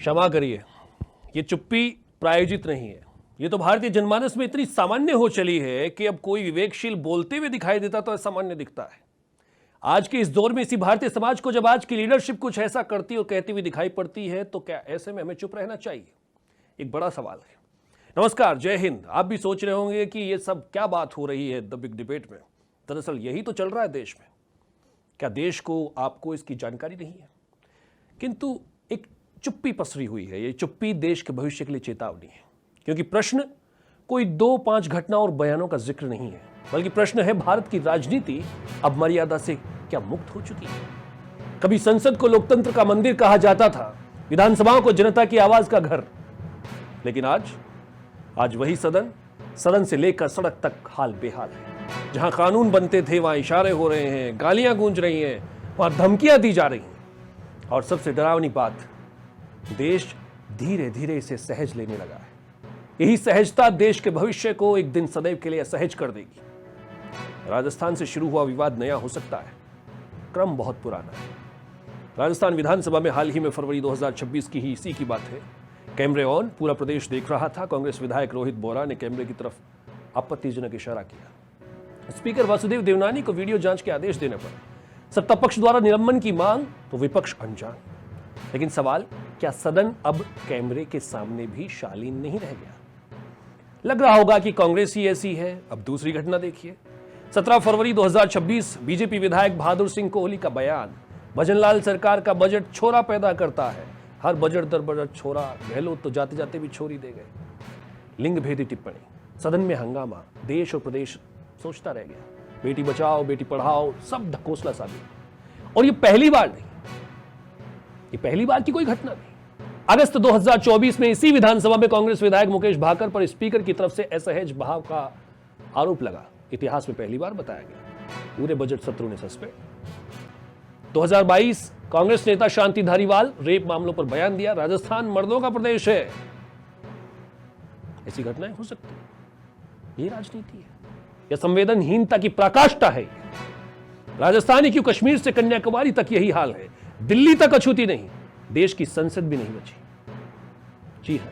क्षमा करिए, ये चुप्पी प्रायोजित नहीं है। ये तो भारतीय जनमानस में इतनी सामान्य हो चली है कि अब कोई विवेकशील बोलते हुए दिखाई देता तो असामान्य दिखता है। आज के इस दौर में इसी भारतीय समाज को जब आज की लीडरशिप कुछ ऐसा करती और कहती हुई दिखाई पड़ती है तो क्या ऐसे में हमें चुप रहना चाहिए? एक बड़ा सवाल है। नमस्कार, जय हिंद। आप भी सोच रहे होंगे कि ये सब क्या बात हो रही है द बिग डिबेट में। दरअसल यही तो चल रहा है देश में। क्या देश को आपको इसकी जानकारी नहीं है? किंतु एक चुप्पी पसरी हुई है। ये चुप्पी देश के भविष्य के लिए चेतावनी है, क्योंकि प्रश्न कोई 2-5 घटनाओं और बयानों का जिक्र नहीं है, बल्कि प्रश्न है भारत की राजनीति अब मर्यादा से क्या मुक्त हो चुकी है? कभी संसद को लोकतंत्र का मंदिर कहा जाता था, विधानसभाओं को जनता की आवाज का घर, लेकिन आज वही सदन से लेकर सड़क तक हाल बेहाल है। जहां कानून बनते थे वहां इशारे हो रहे हैं, गालियां गूंज रही हैं, वहां धमकियां दी जा रही हैं, और सबसे डरावनी बात, देश धीरे धीरे इसे सहज लेने लगा है। यही सहजता देश के भविष्य को एक दिन सदैव के लिए असहज कर देगी। राजस्थान से शुरू हुआ विवाद नया हो सकता है, क्रम बहुत पुराना है। राजस्थान विधानसभा में हाल ही में फरवरी 2026 की ही इसी की बात है। कैमरे ऑन, पूरा प्रदेश देख रहा था। कांग्रेस विधायक रोहित बोरा ने कैमरे की तरफ आपत्तिजनक इशारा किया। स्पीकर वासुदेव देवनानी को वीडियो जांच के आदेश देने पर सत्ता पक्ष द्वारा निलंबन की मांग तो विपक्ष अनजान। लेकिन सवाल, क्या सदन अब कैमरे के सामने भी शालीन नहीं रह गया? लग रहा होगा कि कांग्रेस ही ऐसी है। अब दूसरी घटना देखिए। 17 फरवरी 2026 बीजेपी विधायक बहादुर सिंह कोहली का बयान, भजनलाल सरकार का बजट छोरा पैदा करता है। हर बजट दर बजट छोरा, गहलोत तो जाते जाते भी छोरी दे गए। लिंग भेदी टिप्पणी, सदन में हंगामा, देश और प्रदेश सोचता रह गया। बेटी बचाओ बेटी पढ़ाओ सब ढकोसला साबित। और ये पहली बार नहीं, ये पहली बार की कोई घटना नहीं। अगस्त 2024 में इसी विधानसभा में कांग्रेस विधायक मुकेश भाकर पर स्पीकर की तरफ से असहज भाव का आरोप लगा। इतिहास में पहली बार बताया गया। पूरे बजट सत्रों ने सस्पेंड। 2022 कांग्रेस नेता शांति धारीवाल रेप मामलों पर बयान दिया। राजस्थान मर्दों का प्रदेश है। ऐसी घटनाएं हो सकती है। ये राजनीति है या संवेदनहीनता की पराकाष्ठा है? राजस्थान ही क्यों, कश्मीर से कन्याकुमारी तक यही हाल है। दिल्ली तक अछूती नहीं, देश की संसद भी नहीं बची। जी हां,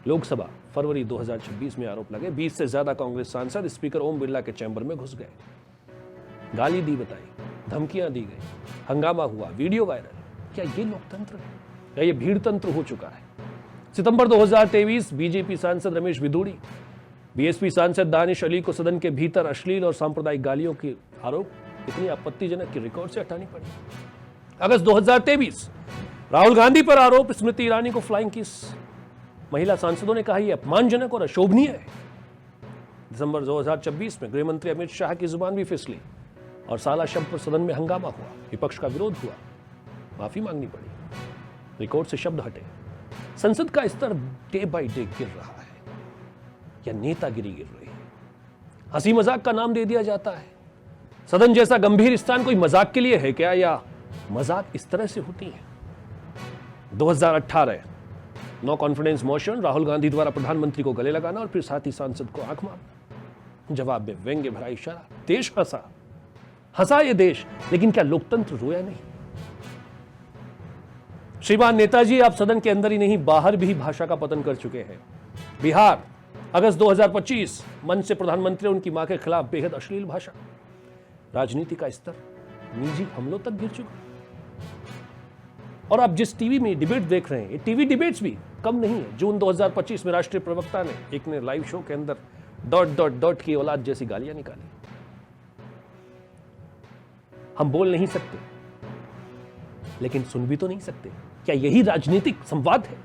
लोकसभा फरवरी 2026 में आरोप लगे। 20 से ज्यादा कांग्रेस सांसद स्पीकर ओम बिरला के चैम्बर में घुस गए। गाली दी बताई, धमकियां दी गई, हंगामा हुआ, वीडियो वायरल। क्या ये लोकतंत्र है या ये भीड़ तंत्र हो चुका है? सितंबर 2023 बीजेपी सांसद रमेश बिधूड़ी, बीएसपी सांसद दानिश अली को सदन के भीतर अश्लील और सांप्रदायिक गालियों के आरोप इतनी आपत्तिजनक कि रिकॉर्ड से हटानी पड़ी। अगस्त 2023 राहुल गांधी पर आरोप, स्मृति ईरानी को फ्लाइंग किस। महिला सांसदों ने कहा यह अपमानजनक और अशोभनीय है। दिसंबर 2026 में गृह मंत्री अमित शाह की जुबान भी फिसली और साला शब्द पर सदन में हंगामा हुआ, विपक्ष का विरोध हुआ, माफी मांगनी पड़ी, रिकॉर्ड से शब्द हटे। संसद का स्तर डे बाय डे गिर रहा है या नेतागिरी गिर रही है? हंसी मजाक का नाम दे दिया जाता है। सदन जैसा गंभीर स्थान कोई मजाक के लिए है क्या, या मजाक इस तरह से होती है? 2018 no confidence motion, Rahul Gandhi द्वारा प्रधानमंत्री को गले लगाना और फिर साथी सांसद को आंख मारना। जवाब में व्यंग्य भरा इशारा। देश हंसा ये देश, लेकिन क्या लोकतंत्र रोया नहीं? श्रीमान नेताजी, आप सदन के अंदर ही नहीं बाहर भी भाषा का पतन कर चुके हैं। बिहार, अगस्त 2025 मंच से प्रधानमंत्री उनकी मां के खिलाफ बेहद अश्लील भाषा। राजनीति का स्तर निजी हमलों तक गिर चुका। और आप जिस टीवी में डिबेट देख रहे हैं, ये टीवी डिबेट्स भी कम नहीं है। जून 2025 में राष्ट्रीय प्रवक्ता ने एक ने लाइव शो के अंदर ... की औलाद जैसी गालियां निकाली। हम बोल नहीं सकते, लेकिन सुन भी तो नहीं सकते। क्या यही राजनीतिक संवाद है?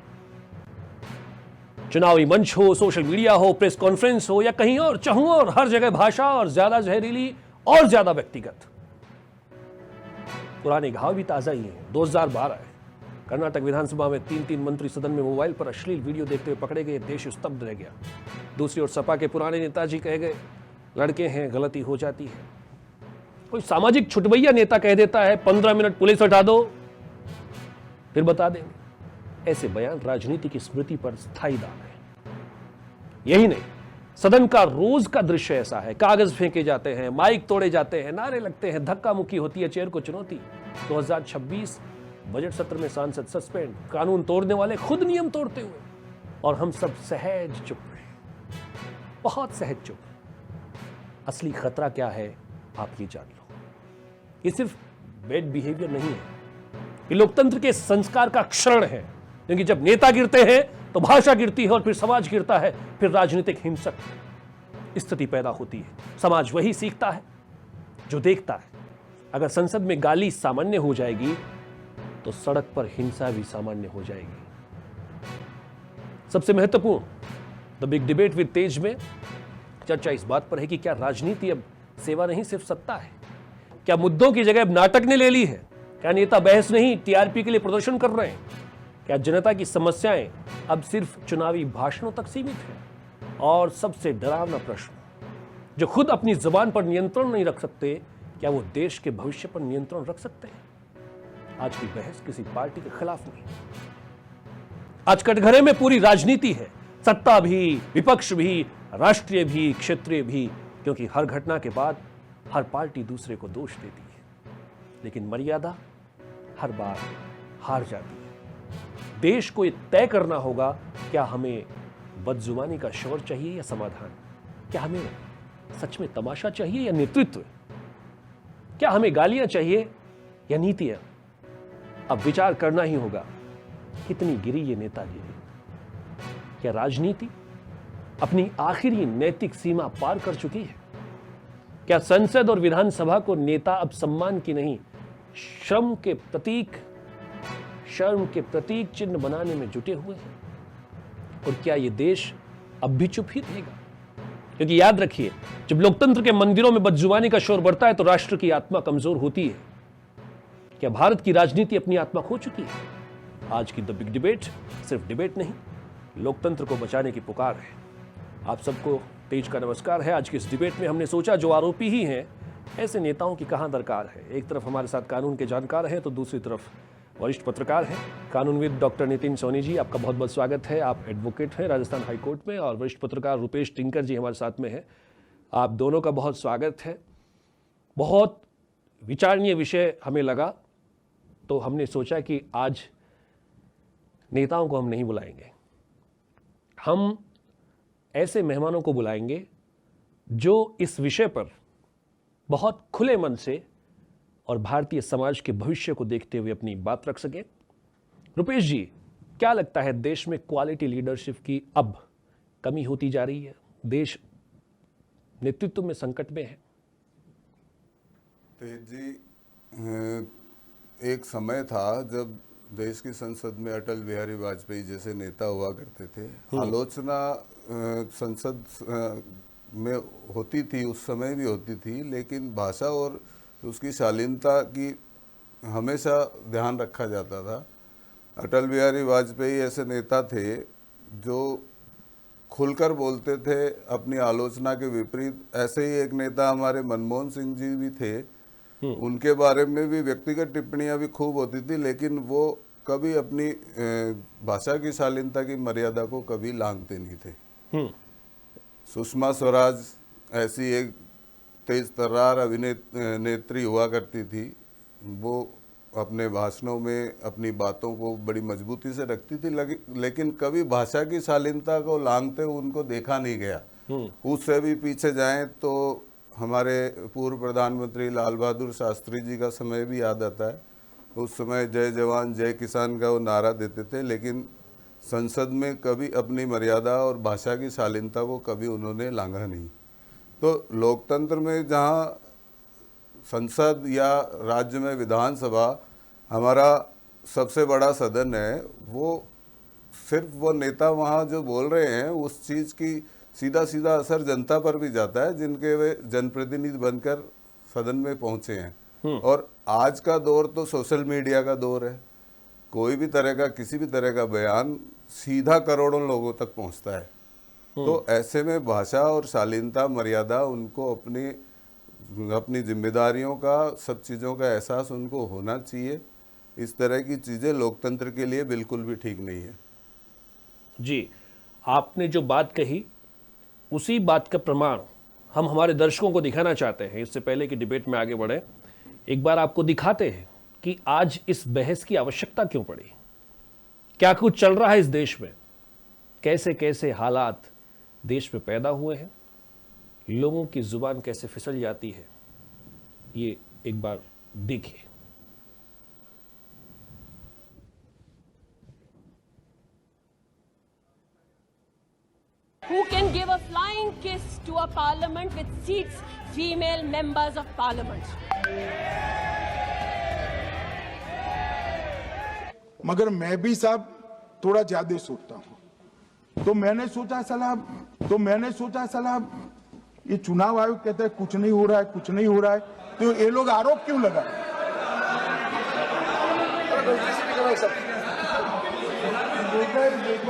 चुनावी मंच हो, सोशल मीडिया हो, प्रेस कॉन्फ्रेंस हो या कहीं और, चाहूं और हर जगह भाषा और ज्यादा जहरीली और ज्यादा व्यक्तिगत। पुराने घाव भी ताजा ही हैं। 2012 है, कर्नाटक विधानसभा में 3 मंत्री सदन में मोबाइल पर अश्लील वीडियो देखते हुए पकड़े गए। देश स्तब्ध रह गया। दूसरी ओर सपा के पुराने नेताजी कह गए, लड़के हैं, गलती हो जाती है। कोई सामाजिक छुटभैया नेता कह देता है 15 मिनट पुलिस हटा दो, फिर बता देंगे। ऐसे बयान राजनीति की स्मृति पर स्थायी दाग है। यही नहीं, सदन का रोज का दृश्य ऐसा है। कागज फेंके जाते हैं, माइक तोड़े जाते हैं, नारे लगते हैं, धक्का मुक्की होती है, चेयर को चुनौती। 2026 बजट सत्र में सांसद सस्पेंड, कानून तोड़ने वाले खुद नियम तोड़ते हुए, और हम सब सहज चुप रहे, बहुत सहज चुप। असली खतरा क्या है आप ये जान लो। ये सिर्फ बैड बिहेवियर नहीं है, ये लोकतंत्र के संस्कार का क्षरण है। क्योंकि जब नेता गिरते हैं तो भाषा गिरती है, और फिर समाज गिरता है, फिर राजनीतिक हिंसक स्थिति पैदा होती है। समाज वही सीखता है जो देखता है। अगर संसद में गाली सामान्य हो जाएगी तो सड़क पर हिंसा भी सामान्य हो जाएगी। सबसे महत्वपूर्ण द बिग डिबेट विद तेज में चर्चा इस बात पर है कि क्या राजनीति अब सेवा नहीं सिर्फ सत्ता है? क्या मुद्दों की जगह अब नाटक ने ले ली है? क्या नेता बहस नहीं टीआरपी के लिए प्रदर्शन कर रहे हैं? क्या जनता की समस्याएं अब सिर्फ चुनावी भाषणों तक सीमित हैं? और सबसे डरावना प्रश्न, जो खुद अपनी जुबान पर नियंत्रण नहीं रख सकते, क्या वो देश के भविष्य पर नियंत्रण रख सकते हैं? आज की बहस किसी पार्टी के खिलाफ नहीं। आज कटघरे में पूरी राजनीति है, सत्ता भी, विपक्ष भी, राष्ट्रीय भी, क्षेत्रीय भी, क्योंकि हर घटना के बाद हर पार्टी दूसरे को दोष देती है, लेकिन मर्यादा हर बार हार जाती है। देश को यह तय करना होगा, क्या हमें बदजुबानी का शोर चाहिए या समाधान? क्या हमें सच में तमाशा चाहिए या नेतृत्व? क्या हमें गालियां चाहिए या नीतियां? अब विचार करना ही होगा, कितनी गिरी ये नेतागिरी। क्या राजनीति अपनी आखिरी नैतिक सीमा पार कर चुकी है? क्या संसद और विधानसभा को नेता अब सम्मान की नहीं, शर्म के प्रतीक चिन्ह बनाने में जुटे हुए हैं? और क्या यह देश अब भी चुप ही रहेगा? क्योंकि याद रखिए, जब लोकतंत्र के मंदिरों में बदजुबानी का शोर बढ़ता है तो राष्ट्र की आत्मा कमजोर होती है। क्या भारत की राजनीति अपनी आत्मा खो चुकी है? आज की द बिग डिबेट सिर्फ डिबेट नहीं, लोकतंत्र को बचाने की पुकार है। आप सबको तेज का नमस्कार है। आज की इस डिबेट में हमने सोचा, जो आरोपी ही हैं, ऐसे नेताओं की कहां दरकार है। एक तरफ हमारे साथ कानून के जानकार हैं, तो दूसरी तरफ वरिष्ठ पत्रकार हैं, कानूनविद डॉक्टर नितिन सोनी जी, आपका बहुत बहुत स्वागत है। आप एडवोकेट हैं राजस्थान हाईकोर्ट में, और वरिष्ठ पत्रकार रुपेश टिंकर जी हमारे साथ में हैं। आप दोनों का बहुत स्वागत है। बहुत विचारणीय विषय हमें लगा, तो हमने सोचा कि आज नेताओं को हम नहीं बुलाएंगे, हम ऐसे मेहमानों को बुलाएंगे जो इस विषय पर बहुत खुले मन से और भारतीय समाज के भविष्य को देखते हुए अपनी बात रख सके। रुपेश जी, क्या लगता है, देश में क्वालिटी लीडरशिप की अब कमी होती जा रही है? देश नेतृत्व में संकट में है? तेज जी, एक समय था जब देश की संसद में अटल बिहारी वाजपेयी जैसे नेता हुआ करते थे। आलोचना संसद में होती थी, उस समय भी होती थी, लेकिन भाषा और उसकी शालीनता की हमेशा ध्यान रखा जाता था। अटल बिहारी वाजपेयी ऐसे नेता थे जो खुलकर बोलते थे अपनी आलोचना के विपरीत। ऐसे ही एक नेता हमारे मनमोहन सिंह जी भी थे, उनके बारे में भी व्यक्तिगत टिप्पणियां भी खूब होती थी, लेकिन वो कभी अपनी भाषा की शालीनता की मर्यादा को कभी लांघते नहीं थे। सुषमा स्वराज ऐसी एक तेज तर्रार अभिनेत्री हुआ करती थी। वो अपने भाषणों में अपनी बातों को बड़ी मजबूती से रखती थी, लेकिन कभी भाषा की शालीनता को लांघते उनको देखा नहीं गया। उससे भी पीछे जाएं तो हमारे पूर्व प्रधानमंत्री लाल बहादुर शास्त्री जी का समय भी याद आता है। उस समय जय जवान जय किसान का वो नारा देते थे, लेकिन संसद में कभी अपनी मर्यादा और भाषा की शालीनता को कभी उन्होंने लांघा नहीं। तो लोकतंत्र में जहाँ संसद या राज्य में विधानसभा हमारा सबसे बड़ा सदन है, वो सिर्फ वो नेता वहाँ जो बोल रहे हैं उस चीज़ की सीधा सीधा असर जनता पर भी जाता है, जिनके वे जनप्रतिनिधि बनकर सदन में पहुँचे हैं। और आज का दौर तो सोशल मीडिया का दौर है। कोई भी तरह का किसी भी तरह का बयान सीधा करोड़ों लोगों तक पहुँचता है। तो ऐसे में भाषा और शालीनता मर्यादा उनको अपनी जिम्मेदारियों का, सब चीज़ों का एहसास उनको होना चाहिए। इस तरह की चीज़ें लोकतंत्र के लिए बिल्कुल भी ठीक नहीं है। जी, आपने जो बात कही उसी बात का प्रमाण हम हमारे दर्शकों को दिखाना चाहते हैं। इससे पहले कि डिबेट में आगे बढ़े, एक बार आपको दिखाते हैं कि आज इस बहस की आवश्यकता क्यों पड़ी, क्या कुछ चल रहा है इस देश में, कैसे कैसे हालात देश में पैदा हुए हैं, लोगों की जुबान कैसे फिसल जाती है, ये एक बार देखिए। Who can give a flying kiss to a parliament with seats female members of parliament? मगर मैं भी साहब थोड़ा ज्यादा सोचता हूं, तो मैंने सोचा साला ये चुनाव आयोग कहता है कुछ नहीं हो रहा है, तो ये लोग आरोप क्यों लगा?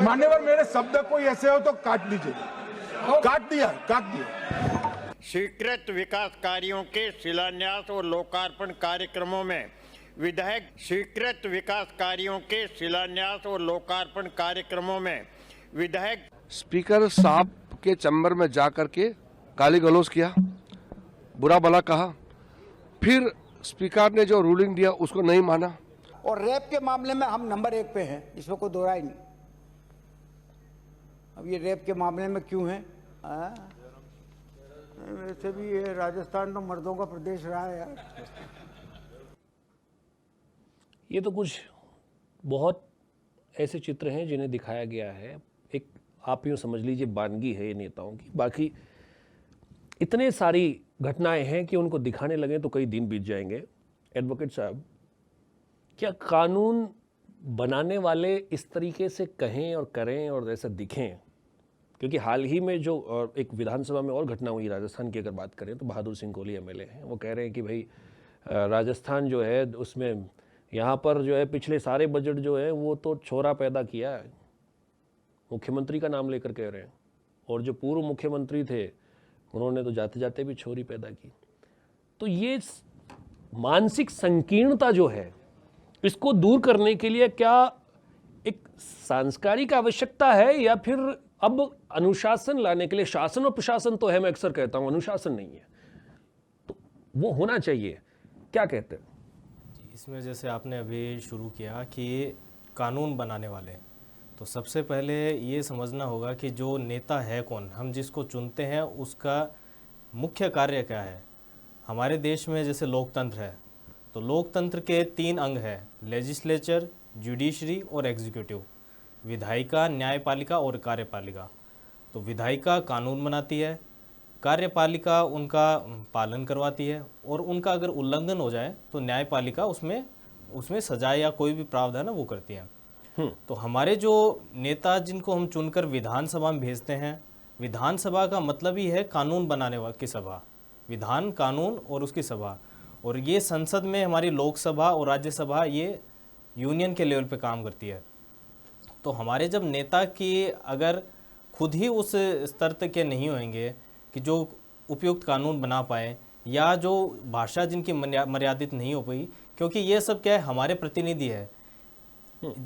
मान्यवर, मेरे शब्द कोई ऐसे हो तो काट दीजिए। काट दिया। स्वीकृत विकास कार्यों के शिलान्यास और लोकार्पण कार्यक्रमों में विधायक स्पीकर साहब के चैम्बर में जाकर के गाली गलौज किया, बुरा भला कहा, फिर स्पीकर ने जो रूलिंग दिया उसको नहीं माना। और रेप के मामले में हम नंबर 1 पे हैं, इसमें कोई दो राय नहीं। अब ये रेप के मामले में क्यों है? वैसे भी ये राजस्थान तो मर्दों का प्रदेश रहा है यार। ये तो कुछ बहुत ऐसे चित्र हैं जिन्हें दिखाया गया है, एक आप यूँ समझ लीजिए बानगी है ये नेताओं की। बाकी इतने सारी घटनाएं हैं कि उनको दिखाने लगे तो कई दिन बीत जाएंगे। एडवोकेट साहब, क्या कानून बनाने वाले इस तरीके से कहें और करें और ऐसा दिखें? क्योंकि हाल ही में जो और एक विधानसभा में और घटना हुई राजस्थान की, अगर बात करें तो बहादुर सिंह कोहली एमएलए हैं, वो कह रहे हैं कि भाई राजस्थान जो है उसमें यहाँ पर जो है पिछले सारे बजट जो है वो तो छोरा पैदा किया है। मुख्यमंत्री का नाम लेकर कह रहे हैं, और जो पूर्व मुख्यमंत्री थे उन्होंने तो जाते जाते भी छोरी पैदा की। तो ये मानसिक संकीर्णता जो है, इसको दूर करने के लिए क्या एक सांस्कारिक आवश्यकता है, या फिर अब अनुशासन लाने के लिए, शासन और प्रशासन तो है, मैं अक्सर कहता हूं अनुशासन नहीं है, तो वो होना चाहिए, क्या कहते हैं? इसमें जैसे आपने अभी शुरू किया कि कानून बनाने वाले, तो सबसे पहले ये समझना होगा कि जो नेता है कौन, हम जिसको चुनते हैं उसका मुख्य कार्य क्या है। हमारे देश में जैसे लोकतंत्र है, तो लोकतंत्र के 3 अंग हैं, लेजिस्लेचर, जुडिशरी और एग्जीक्यूटिव, विधायिका, न्यायपालिका और कार्यपालिका। तो विधायिका कानून बनाती है, कार्यपालिका उनका पालन करवाती है, और उनका अगर उल्लंघन हो जाए तो न्यायपालिका उसमें सजा या कोई भी प्रावधान है वो करती है। तो हमारे जो नेता जिनको हम चुनकर विधानसभा में भेजते हैं, विधानसभा का मतलब ही है कानून बनाने की सभा, विधान, कानून और उसकी सभा। और ये संसद में हमारी लोकसभा और राज्यसभा ये यूनियन के लेवल पे काम करती है। तो हमारे जब नेता की अगर खुद ही उस स्तर तक के नहीं होंगे कि जो उपयुक्त कानून बना पाए, या जो भाषा जिनकी मर्यादित नहीं हो पाई, क्योंकि ये सब क्या है, हमारे प्रतिनिधि है।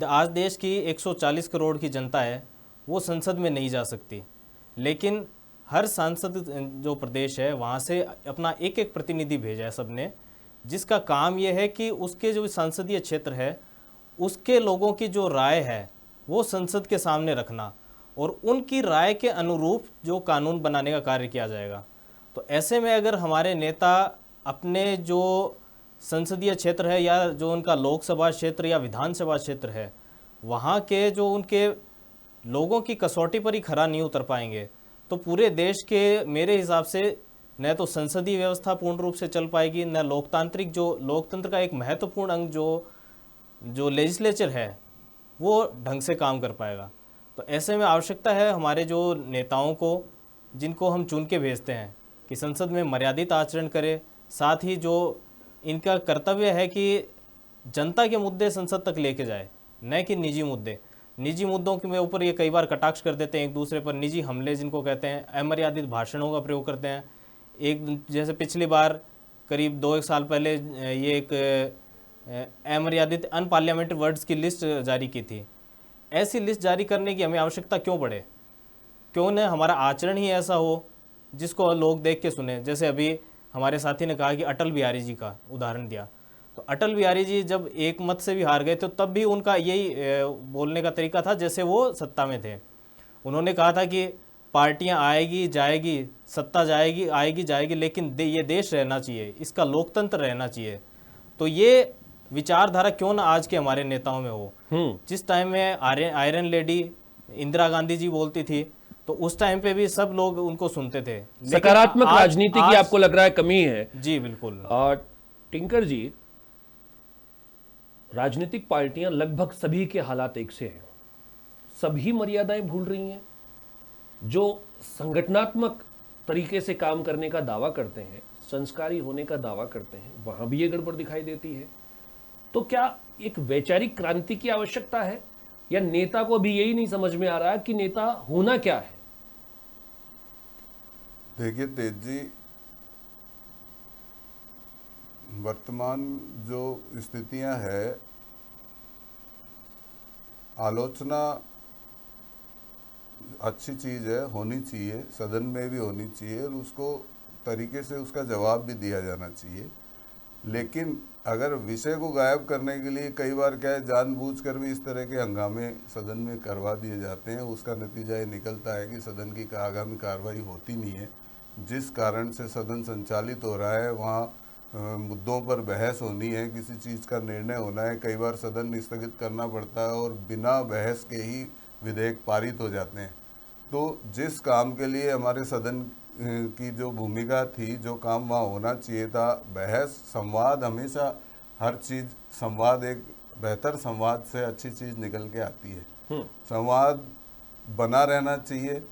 आज देश की 140 करोड़ की जनता है, वो संसद में नहीं जा सकती, लेकिन हर सांसद जो प्रदेश है वहाँ से अपना एक एक प्रतिनिधि भेजा है सबने, जिसका काम ये है कि उसके जो संसदीय क्षेत्र है उसके लोगों की जो राय है वो संसद के सामने रखना, और उनकी राय के अनुरूप जो कानून बनाने का कार्य किया जाएगा। तो ऐसे में अगर हमारे नेता अपने जो संसदीय क्षेत्र है, या जो उनका लोकसभा क्षेत्र या विधानसभा क्षेत्र है, वहाँ के जो उनके लोगों की कसौटी पर ही खरा नहीं उतर पाएंगे, तो पूरे देश के मेरे हिसाब से न तो संसदीय व्यवस्था पूर्ण रूप से चल पाएगी, न लोकतंत्र का एक महत्वपूर्ण अंग जो लेजिस्लेचर है वो ढंग से काम कर पाएगा। तो ऐसे में आवश्यकता है हमारे जो नेताओं को, जिनको हम चुन के भेजते हैं, कि संसद में मर्यादित आचरण करे, साथ ही जो इनका कर्तव्य है कि जनता के मुद्दे संसद तक लेके जाए, न कि निजी मुद्दों के ऊपर ये कई बार कटाक्ष कर देते हैं एक दूसरे पर, निजी हमले जिनको कहते हैं, अमर्यादित भाषणों का प्रयोग करते हैं। एक जैसे पिछली बार करीब 2-1 साल पहले ये एक अमर्यादित अनपार्लियामेंट्री वर्ड्स की लिस्ट जारी की थी। ऐसी लिस्ट जारी करने की हमें आवश्यकता क्यों पड़े? क्यों न हमारा आचरण ही ऐसा हो जिसको लोग देख के सुने। जैसे अभी हमारे साथी ने कहा कि अटल बिहारी जी का उदाहरण दिया, तो अटल बिहारी जी जब एक मत से भी हार गए तो तब भी उनका यही बोलने का तरीका था जैसे वो सत्ता में थे। उन्होंने कहा था कि पार्टियां आएगी जाएगी, सत्ता जाएगी आएगी जाएगी, लेकिन ये देश रहना चाहिए, इसका लोकतंत्र रहना चाहिए। तो ये विचारधारा क्यों ना आज के हमारे नेताओं में हो। जिस टाइम में आयरन लेडी इंदिरा गांधी जी बोलती थी तो उस टाइम पे भी सब लोग उनको सुनते थे। लेकिन सकारात्मक आज- राजनीति की आज- आपको लग रहा है कमी है? जी बिल्कुल। और टिंकर जी, राजनीतिक पार्टियां लगभग सभी के हालात एक से हैं, सभी मर्यादाएं भूल रही हैं। जो संगठनात्मक तरीके से काम करने का दावा करते हैं, संस्कारी होने का दावा करते हैं, वहां भी ये गड़बड़ दिखाई देती है। तो क्या एक वैचारिक क्रांति की आवश्यकता है, या नेता को अभी यही नहीं समझ में आ रहा कि नेता होना क्या है? देखिए तेज जी, वर्तमान जो स्थितियां है, आलोचना अच्छी चीज़ है, होनी चाहिए, सदन में भी होनी चाहिए और उसको तरीके से उसका जवाब भी दिया जाना चाहिए। लेकिन अगर विषय को गायब करने के लिए कई बार क्या है, जानबूझकर भी इस तरह के हंगामे सदन में करवा दिए जाते हैं, उसका नतीजा ये निकलता है कि सदन की आगामी कार्रवाई होती नहीं है। जिस कारण से सदन संचालित हो रहा है वहाँ मुद्दों पर बहस होनी है, किसी चीज़ का निर्णय होना है, कई बार सदन स्थगित करना पड़ता है और बिना बहस के ही विधेयक पारित हो जाते हैं। तो जिस काम के लिए हमारे सदन की जो भूमिका थी, जो काम वहाँ होना चाहिए था, बहस, संवाद, हमेशा हर चीज़ संवाद, एक बेहतर संवाद से अच्छी चीज़ निकल के आती है। संवाद बना रहना चाहिए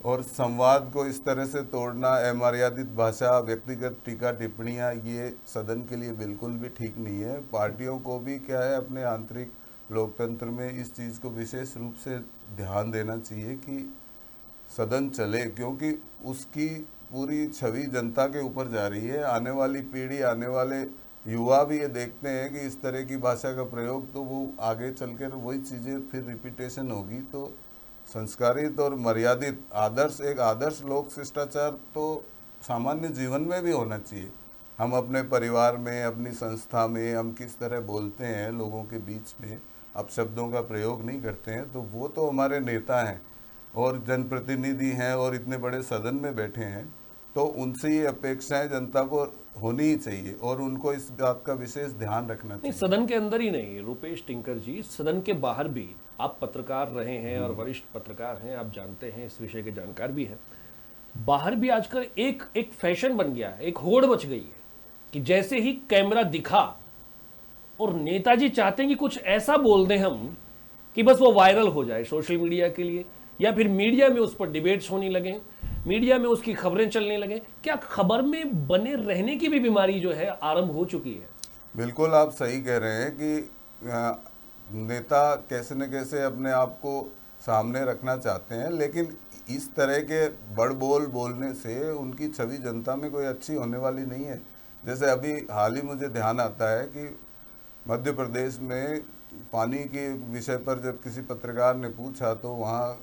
और संवाद को इस तरह से तोड़ना, अमर्यादित भाषा, व्यक्तिगत टीका टिप्पणियाँ, ये सदन के लिए बिल्कुल भी ठीक नहीं है। पार्टियों को भी क्या है, अपने आंतरिक लोकतंत्र में इस चीज़ को विशेष रूप से ध्यान देना चाहिए कि सदन चले, क्योंकि उसकी पूरी छवि जनता के ऊपर जा रही है। आने वाली पीढ़ी, आने वाले युवा भी ये देखते हैं कि इस तरह की भाषा का प्रयोग, तो वो आगे चलकर वही चीज़ें फिर रिपीटेशन होगी। तो संस्कारित और मर्यादित आदर्श, एक आदर्श लोक शिष्टाचार तो सामान्य जीवन में भी होना चाहिए। हम अपने परिवार में, अपनी संस्था में हम किस तरह बोलते हैं, लोगों के बीच में अपशब्दों का प्रयोग नहीं करते हैं, तो वो तो हमारे नेता हैं और जनप्रतिनिधि हैं और इतने बड़े सदन में बैठे हैं, तो उनसे ये अपेक्षाएं जनता को होनी ही चाहिए और उनको इस बात का विशेष ध्यान रखना नहीं, चाहिए। सदन के अंदर ही नहीं, रुपेश टिंकर जी, सदन के बाहर भी आप पत्रकार रहे हैं और वरिष्ठ पत्रकार हैं, आप जानते हैं, इस विषय के जानकार भी हैं। बाहर भी आजकल एक फैशन बन गया है, एक होड़ मच गई है कि जैसे ही कैमरा दिखा और नेताजी चाहते हैं कि कुछ ऐसा बोल दें हम कि बस वो वायरल हो जाए सोशल मीडिया के लिए, या फिर मीडिया में उस पर डिबेट्स होने लगे, मीडिया में उसकी खबरें चलने लगे। क्या खबर में बने रहने की भी बीमारी जो है आरंभ हो चुकी है? बिल्कुल आप सही कह रहे हैं कि नेता कैसे न कैसे अपने आप को सामने रखना चाहते हैं, लेकिन इस तरह के बड़ बोल बोलने से उनकी छवि जनता में कोई अच्छी होने वाली नहीं है। जैसे अभी हाल ही मुझे ध्यान आता है कि मध्य प्रदेश में पानी के विषय पर जब किसी पत्रकार ने पूछा तो वहाँ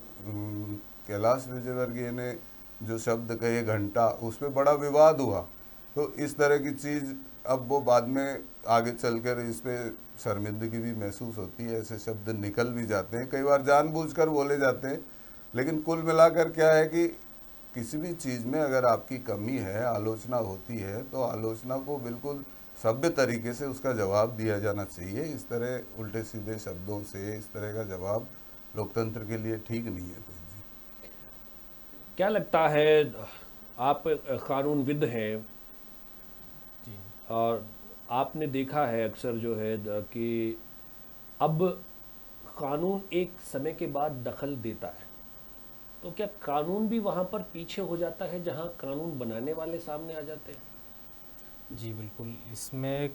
कैलाश विजयवर्गीय ने जो शब्द कहे घंटा, उस पर बड़ा विवाद हुआ। तो इस तरह की चीज़ अब वो बाद में आगे चलकर इस पर शर्मिंदगी भी महसूस होती है, ऐसे शब्द निकल भी जाते हैं, कई बार जानबूझकर बोले जाते हैं। लेकिन कुल मिलाकर क्या है कि किसी भी चीज़ में अगर आपकी कमी है, आलोचना होती है, तो आलोचना को बिल्कुल सभ्य तरीके से उसका जवाब दिया जाना चाहिए। इस तरह उल्टे सीधे शब्दों से इस तरह का जवाब लोकतंत्र के लिए ठीक नहीं है। जी, क्या लगता है, आप कानूनविद हैं और आपने देखा है अक्सर जो है कि अब कानून एक समय के बाद दखल देता है, तो क्या कानून भी वहाँ पर पीछे हो जाता है जहाँ कानून बनाने वाले सामने आ जाते हैं? जी बिल्कुल, इसमें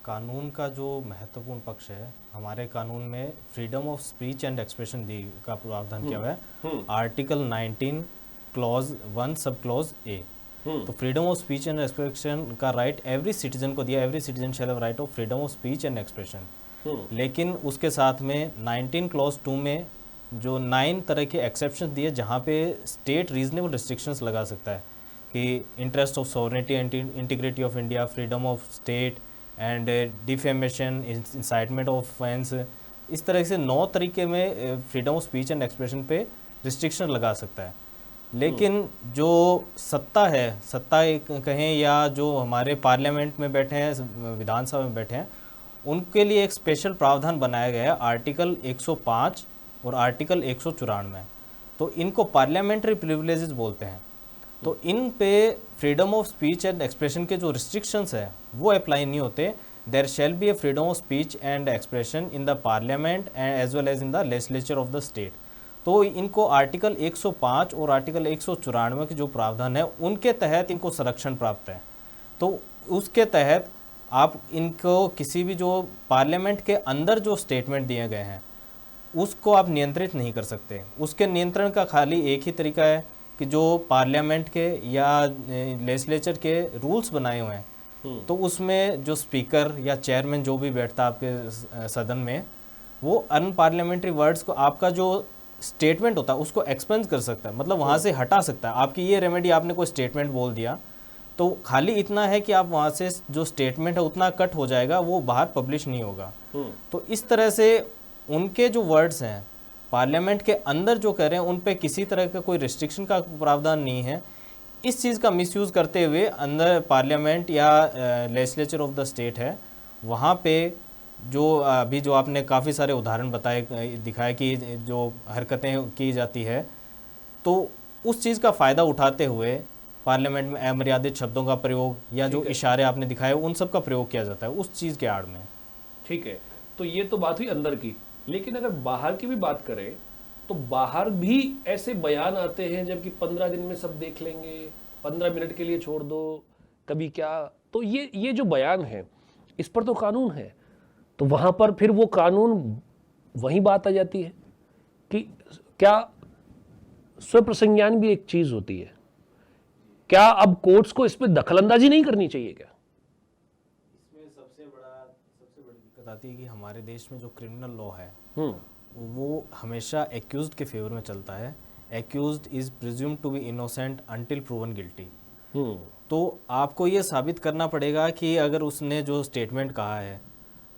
कानून का जो महत्वपूर्ण पक्ष है, हमारे कानून में freedom of speech and expression दी का प्रावधान किया हुआ है। आर्टिकल 19 क्लॉज 1 सब क्लॉज ए। तो freedom of speech and expression का राइट एवरी सिटीजन को दिया, every citizen shall have right of freedom of speech and expression. लेकिन उसके साथ में 19 क्लॉज 2 में जो 9 तरह के एक्सेप्शन दिए, जहाँ पे स्टेट रीजनेबल रिस्ट्रिक्शंस लगा सकता है कि interest of sovereignty and integrity of India, freedom of state and defamation, incitement of offence, इस तरह से 9 तरीके में freedom of speech and expression पे रिस्ट्रिक्शन लगा सकता है। लेकिन जो सत्ता है, सत्ता कहें या जो हमारे पार्लियामेंट में बैठे हैं, विधानसभा में बैठे हैं, उनके लिए एक स्पेशल प्रावधान बनाया गया है आर्टिकल 105 और आर्टिकल 194। तो इनको पार्लियामेंट्री प्रिविलेजेस बोलते हैं। तो इन पे freedom of speech and expression के जो रिस्ट्रिक्शंस है वो अप्लाई नहीं होते। There shall be a freedom of speech and expression in the parliament and as well as in the legislature of the state. तो इनको आर्टिकल 105 और आर्टिकल 194 के जो प्रावधान है उनके तहत इनको संरक्षण प्राप्त है। तो उसके तहत आप इनको किसी भी जो पार्लियामेंट के अंदर जो स्टेटमेंट दिए गए हैं उसको आप नियंत्रित नहीं कर सकते। उसके नियंत्रण का खाली एक ही तरीका है कि जो पार्लियामेंट के या लेजिस्लेचर के रूल्स बनाए हुए हैं तो उसमें जो स्पीकर या चेयरमैन जो भी बैठता है आपके सदन में, वो अनपार्लियामेंट्री वर्ड्स को, आपका जो स्टेटमेंट होता है उसको एक्सपेंस कर सकता है, मतलब वहाँ से हटा सकता है। आपकी ये रेमेडी, आपने कोई स्टेटमेंट बोल दिया तो खाली इतना है कि आप वहाँ से जो स्टेटमेंट है उतना कट हो जाएगा, वो बाहर पब्लिश नहीं होगा। तो इस तरह से उनके जो वर्ड्स हैं पार्लियामेंट के अंदर जो कह रहे हैं उन पे किसी तरह का कोई रिस्ट्रिक्शन का प्रावधान नहीं है। इस चीज़ का मिसयूज़ करते हुए अंदर पार्लियामेंट या लेजिस्लेचर ऑफ द स्टेट है, वहाँ पे जो अभी जो आपने काफ़ी सारे उदाहरण बताए, दिखाए कि जो हरकतें की जाती है, तो उस चीज़ का फ़ायदा उठाते हुए पार्लियामेंट में अमर्यादित शब्दों का प्रयोग या जो इशारे आपने दिखाए उन सब का प्रयोग किया जाता है उस चीज़ के आड़ में। ठीक है, तो ये तो बात हुई अंदर की, लेकिन अगर बाहर की भी बात करें तो बाहर भी ऐसे बयान आते हैं जबकि 15 दिन में सब देख लेंगे, 15 मिनट के लिए छोड़ दो, कभी क्या। तो ये जो बयान है इस पर तो कानून है, तो वहां पर फिर वो कानून, वही बात आ जाती है कि क्या स्वप्रसंज्ञान भी एक चीज होती है। क्या अब कोर्ट्स को इस पर दखलंदाजी नहीं करनी चाहिए क्या? इसमें सबसे बड़ी दिक्कत आती है कि हमारे देश में जो क्रिमिनल लॉ है वो हमेशा एक्यूज्ड के फेवर में चलता है। Accused is presumed to be innocent until proven guilty. तो आपको ये साबित करना पड़ेगा कि अगर उसने जो स्टेटमेंट कहा है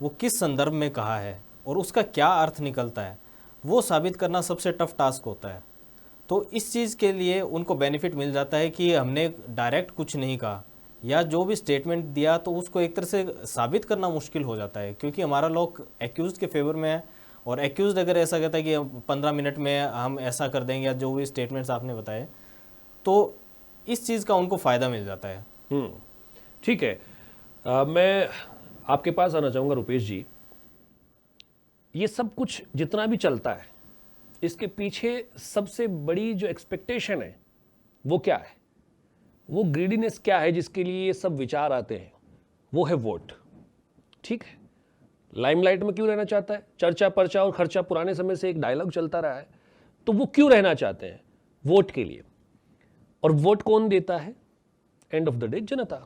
वो किस संदर्भ में कहा है और उसका क्या अर्थ निकलता है, वो साबित करना सबसे टफ टास्क होता है। तो इस चीज़ के लिए उनको बेनिफिट मिल जाता है कि हमने डायरेक्ट कुछ नहीं कहा या जो भी स्टेटमेंट दिया तो उसको एक तरह से साबित करना मुश्किल हो जाता है, क्योंकि हमारा लॉ एक्यूज्ड के फेवर में है। और एक्यूज्ड अगर ऐसा कहता है कि 15 मिनट में हम ऐसा कर देंगे या जो भी स्टेटमेंट्स आपने बताए, तो इस चीज़ का उनको फ़ायदा मिल जाता है। ठीक है, मैं आपके पास आना चाहूँगा रुपेश जी। ये सब कुछ जितना भी चलता है इसके पीछे सबसे बड़ी जो एक्सपेक्टेशन है वो क्या है, वो ग्रीडीनेस क्या है जिसके लिए ये सब विचार आते हैं? वो है वोट। ठीक है, लाइमलाइट में क्यों रहना चाहता है? चर्चा पर्चा और खर्चा पुराने समय से एक डायलॉग चलता रहा है, तो वो क्यों रहना चाहते हैं? वोट के लिए। और वोट कौन देता है? एंड ऑफ द डे जनता।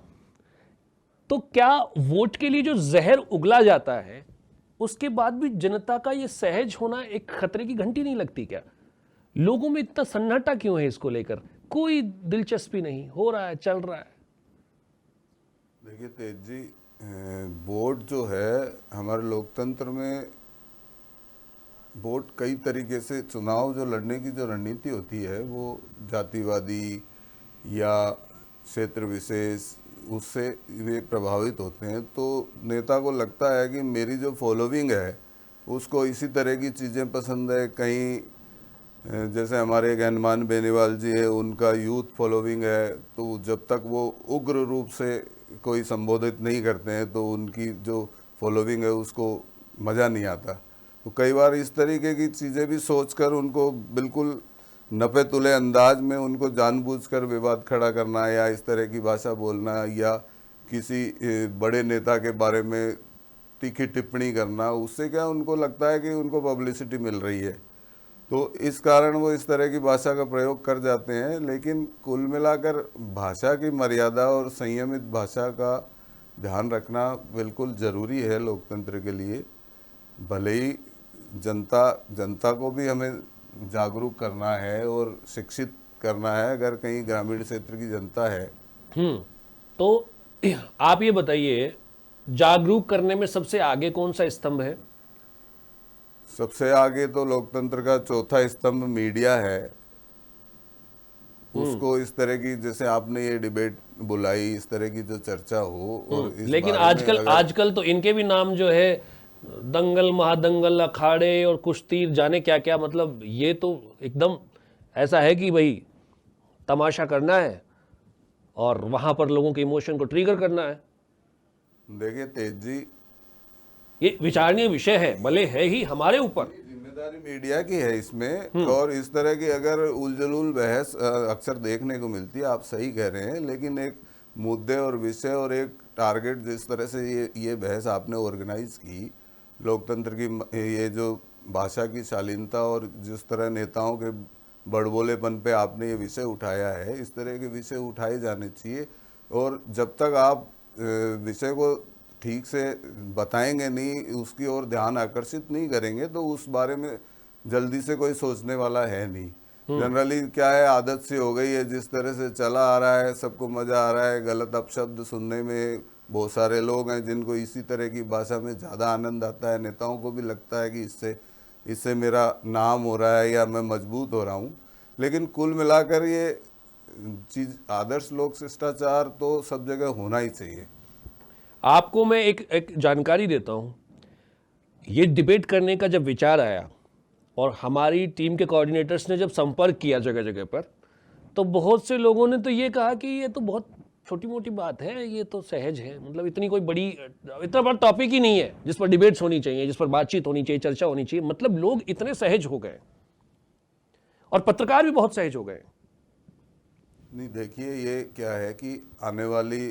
तो क्या वोट के लिए जो जहर उगला जाता है उसके बाद भी जनता का ये सहज होना एक खतरे की घंटी नहीं लगती क्या? लोगों में इतना सन्नाटा क्यों है इसको लेकर? कोई दिलचस्पी नहीं, हो रहा है, चल रहा है। देखिए तेज जी, वोट जो है हमारे लोकतंत्र में, वोट कई तरीके से, चुनाव जो लड़ने की जो रणनीति होती है वो जातिवादी या क्षेत्र विशेष, उससे वे प्रभावित होते हैं। तो नेता को लगता है कि मेरी जो फॉलोइंग है उसको इसी तरह की चीज़ें पसंद है। कहीं जैसे हमारे एक हनुमान बेनीवाल जी है, उनका यूथ फॉलोइंग है, तो जब तक वो उग्र रूप से कोई संबोधित नहीं करते हैं तो उनकी जो फॉलोइंग है उसको मज़ा नहीं आता। तो कई बार इस तरीके की चीज़ें भी सोचकर उनको बिल्कुल नपे तुले अंदाज में उनको जानबूझकर विवाद खड़ा करना या इस तरह की भाषा बोलना या किसी बड़े नेता के बारे में तीखी टिप्पणी करना, उससे क्या उनको लगता है कि उनको पब्लिसिटी मिल रही है, तो इस कारण वो इस तरह की भाषा का प्रयोग कर जाते हैं। लेकिन कुल मिलाकर भाषा की मर्यादा और संयमित भाषा का ध्यान रखना बिल्कुल ज़रूरी है लोकतंत्र के लिए। भले ही जनता को भी हमें जागरूक करना है और शिक्षित करना है, अगर कहीं ग्रामीण क्षेत्र की जनता है। तो आप ये बताइए, जागरूक करने में सबसे आगे कौन सा स्तंभ है? सबसे आगे तो लोकतंत्र का चौथा स्तंभ मीडिया है। उसको इस तरह की, जैसे आपने ये डिबेट बुलाई, इस तरह की जो चर्चा हो और इस लेकिन बारे में आजकल अगर- आजकल तो इनके भी नाम जो है दंगल, महादंगल, अखाड़े और कुश्ती, जाने क्या क्या, मतलब ये तो एकदम ऐसा है कि भाई तमाशा करना है और वहां पर लोगों के इमोशन को ट्रिगर करना है। देखिए तेज जी, ये विचारणीय विषय है, भले है ही हमारे ऊपर। जिम्मेदारी मीडिया की है इसमें। और इस तरह की अगर उलझुल बहस अक्सर देखने को मिलती है, आप सही कह रहे हैं, लेकिन एक मुद्दे और विषय और एक टारगेट, जिस तरह से ये बहस आपने ऑर्गेनाइज की, लोकतंत्र की ये जो भाषा की शालीनता और जिस तरह नेताओं के बड़बोलेपन पे आपने ये विषय उठाया है, इस तरह के विषय उठाए जाने चाहिए। और जब तक आप विषय को ठीक से बताएंगे नहीं, उसकी ओर ध्यान आकर्षित नहीं करेंगे, तो उस बारे में जल्दी से कोई सोचने वाला है नहीं। जनरली क्या है, आदत सी हो गई है, जिस तरह से चला आ रहा है, सबको मजा आ रहा है। गलत अपशब्द सुनने में बहुत सारे लोग हैं जिनको इसी तरह की भाषा में ज़्यादा आनंद आता है। नेताओं को भी लगता है कि इससे मेरा नाम हो रहा है या मैं मजबूत हो रहा हूँ। लेकिन कुल मिलाकर ये चीज़, आदर्श लोक शिष्टाचार तो सब जगह होना ही चाहिए। आपको मैं एक जानकारी देता हूँ। ये डिबेट करने का जब विचार आया और हमारी टीम के कोऑर्डिनेटर्स ने जब संपर्क किया जगह जगह पर, तो बहुत से लोगों ने तो ये कहा कि ये तो बहुत छोटी मोटी बात है, ये तो सहज है, मतलब इतनी कोई इतना बड़ा टॉपिक ही नहीं है जिस पर डिबेट्स होनी चाहिए, जिस पर बातचीत होनी चाहिए, चर्चा होनी चाहिए। मतलब लोग इतने सहज हो गए और पत्रकार भी बहुत सहज हो गए। नहीं, देखिए ये क्या है कि आने वाली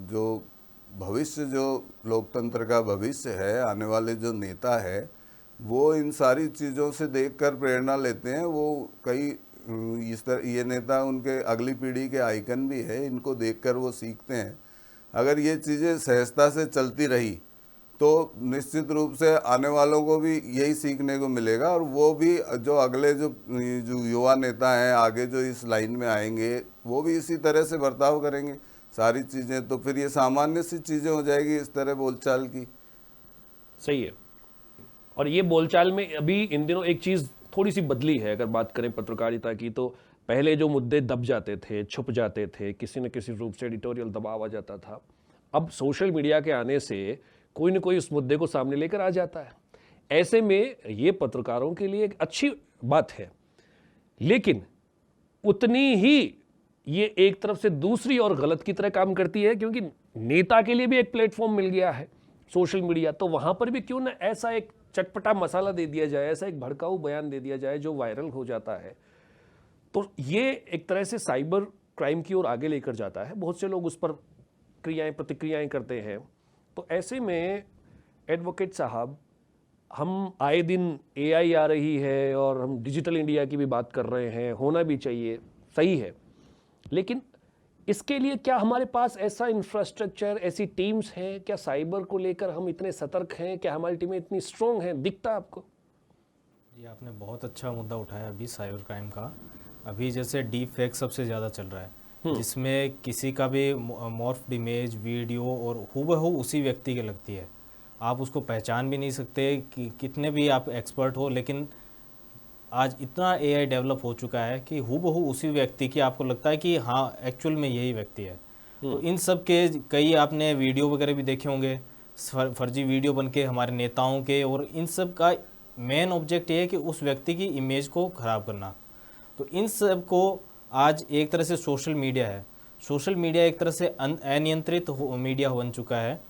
जो भविष्य, जो लोकतंत्र का भविष्य है, आने वाले जो नेता है, वो इन सारी चीज़ों से देखकर प्रेरणा लेते हैं। वो कई इस तरह, ये नेता उनके अगली पीढ़ी के आइकन भी है, इनको देखकर वो सीखते हैं। अगर ये चीज़ें सहजता से चलती रही तो निश्चित रूप से आने वालों को भी यही सीखने को मिलेगा। और वो भी जो अगले जो युवा नेता हैं आगे जो इस लाइन में आएंगे, वो भी इसी तरह से बर्ताव करेंगे सारी चीज़ें। तो फिर ये सामान्य सी चीज़ें हो जाएगी इस तरह बोलचाल की। सही है। और ये बोलचाल में अभी इन दिनों एक चीज़ थोड़ी सी बदली है। अगर बात करें पत्रकारिता की, तो पहले जो मुद्दे दब जाते थे, छुप जाते थे, किसी न किसी रूप से एडिटोरियल दबाव आ जाता था, अब सोशल मीडिया के आने से कोई न कोई उस मुद्दे को सामने लेकर आ जाता है। ऐसे में ये पत्रकारों के लिए एक अच्छी बात है, लेकिन उतनी ही ये एक तरफ से दूसरी और गलत की तरह काम करती है, क्योंकि नेता के लिए भी एक प्लेटफॉर्म मिल गया है सोशल मीडिया। तो वहां पर भी क्यों ना ऐसा एक चटपटा मसाला दे दिया जाए, ऐसा एक भड़काऊ बयान दे दिया जाए जो वायरल हो जाता है। तो ये एक तरह से साइबर क्राइम की ओर आगे लेकर जाता है। बहुत से लोग उस पर प्रतिक्रियाएं करते हैं। तो ऐसे में एडवोकेट साहब, हम आए दिन AI आ रही है और हम डिजिटल इंडिया की भी बात कर रहे हैं, होना भी चाहिए, सही है, लेकिन इसके लिए क्या हमारे पास ऐसा इंफ्रास्ट्रक्चर, ऐसी टीम्स हैं? क्या साइबर को लेकर हम इतने सतर्क हैं? क्या हमारी टीमें इतनी स्ट्रॉन्ग हैं? दिखता है आपको? जी, आपने बहुत अच्छा मुद्दा उठाया अभी साइबर क्राइम का। अभी जैसे डीप फेक सबसे ज़्यादा चल रहा है, जिसमें किसी का भी मॉर्फ्ड इमेज, वीडियो और हूबहू उसी व्यक्ति के लगती है। आप उसको पहचान भी नहीं सकते कि कितने भी आप एक्सपर्ट हो, लेकिन आज इतना AI डेवलप हो चुका है कि हूबहू उसी व्यक्ति की आपको लगता है कि हाँ एक्चुअल में यही व्यक्ति है। तो इन सब के कई आपने वीडियो वगैरह भी देखे होंगे, फर्जी वीडियो बन के हमारे नेताओं के, और इन सब का मेन ऑब्जेक्ट ये है कि उस व्यक्ति की इमेज को ख़राब करना। तो इन सब को आज एक तरह से सोशल मीडिया है। सोशल मीडिया एक तरह से अनियंत्रित मीडिया बन चुका है।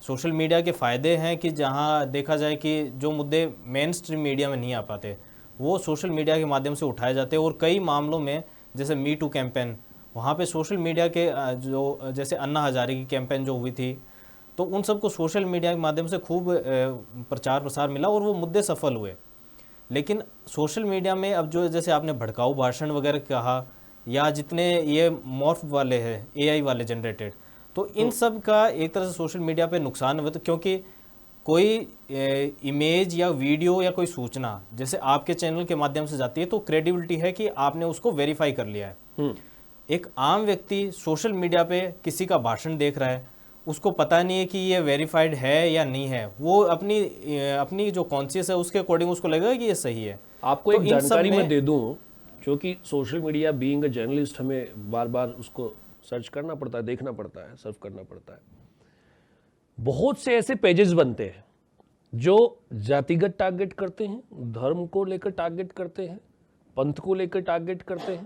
सोशल मीडिया के फ़ायदे हैं कि जहाँ देखा जाए कि जो मुद्दे मेन स्ट्रीम मीडिया में नहीं आ पाते, वो सोशल मीडिया के माध्यम से उठाए जाते हैं। और कई मामलों में जैसे मी टू कैंपेन, वहाँ पे सोशल मीडिया के जो जैसे अन्ना हजारे की कैंपेन जो हुई थी, तो उन सबको सोशल मीडिया के माध्यम से खूब प्रचार प्रसार मिला और वो मुद्दे सफल हुए। लेकिन सोशल मीडिया में अब जो जैसे आपने भड़काऊ भाषण वगैरह कहा, या जितने ये मॉर्फ वाले हैं AI वाले जनरेटेड, तो इन सब का एक तरह से सोशल मीडिया पे नुकसान हुआ। तो क्योंकि कोई इमेज या वीडियो या कोई सूचना जैसे आपके चैनल के माध्यम से जाती है, तो क्रेडिबिलिटी है कि आपने उसको वेरीफाई कर लिया है। एक आम व्यक्ति सोशल मीडिया पे किसी का भाषण देख रहा है उसको पता नहीं है कि ये वेरीफाइड है या नहीं है, वो अपनी जो कॉन्शियस है उसके अकॉर्डिंग उसको लगेगा कि ये सही है। आपको तो एक इन सब जानकारी मैं में- दे दूं, क्योंकि social media being a journalist हमें बार बार उसको सर्च करना पड़ता है, देखना पड़ता है, सर्व करना पड़ता है। बहुत से ऐसे पेजेस बनते हैं जो जातिगत टारगेट करते हैं, धर्म को लेकर टारगेट करते हैं, पंथ को लेकर टारगेट करते हैं,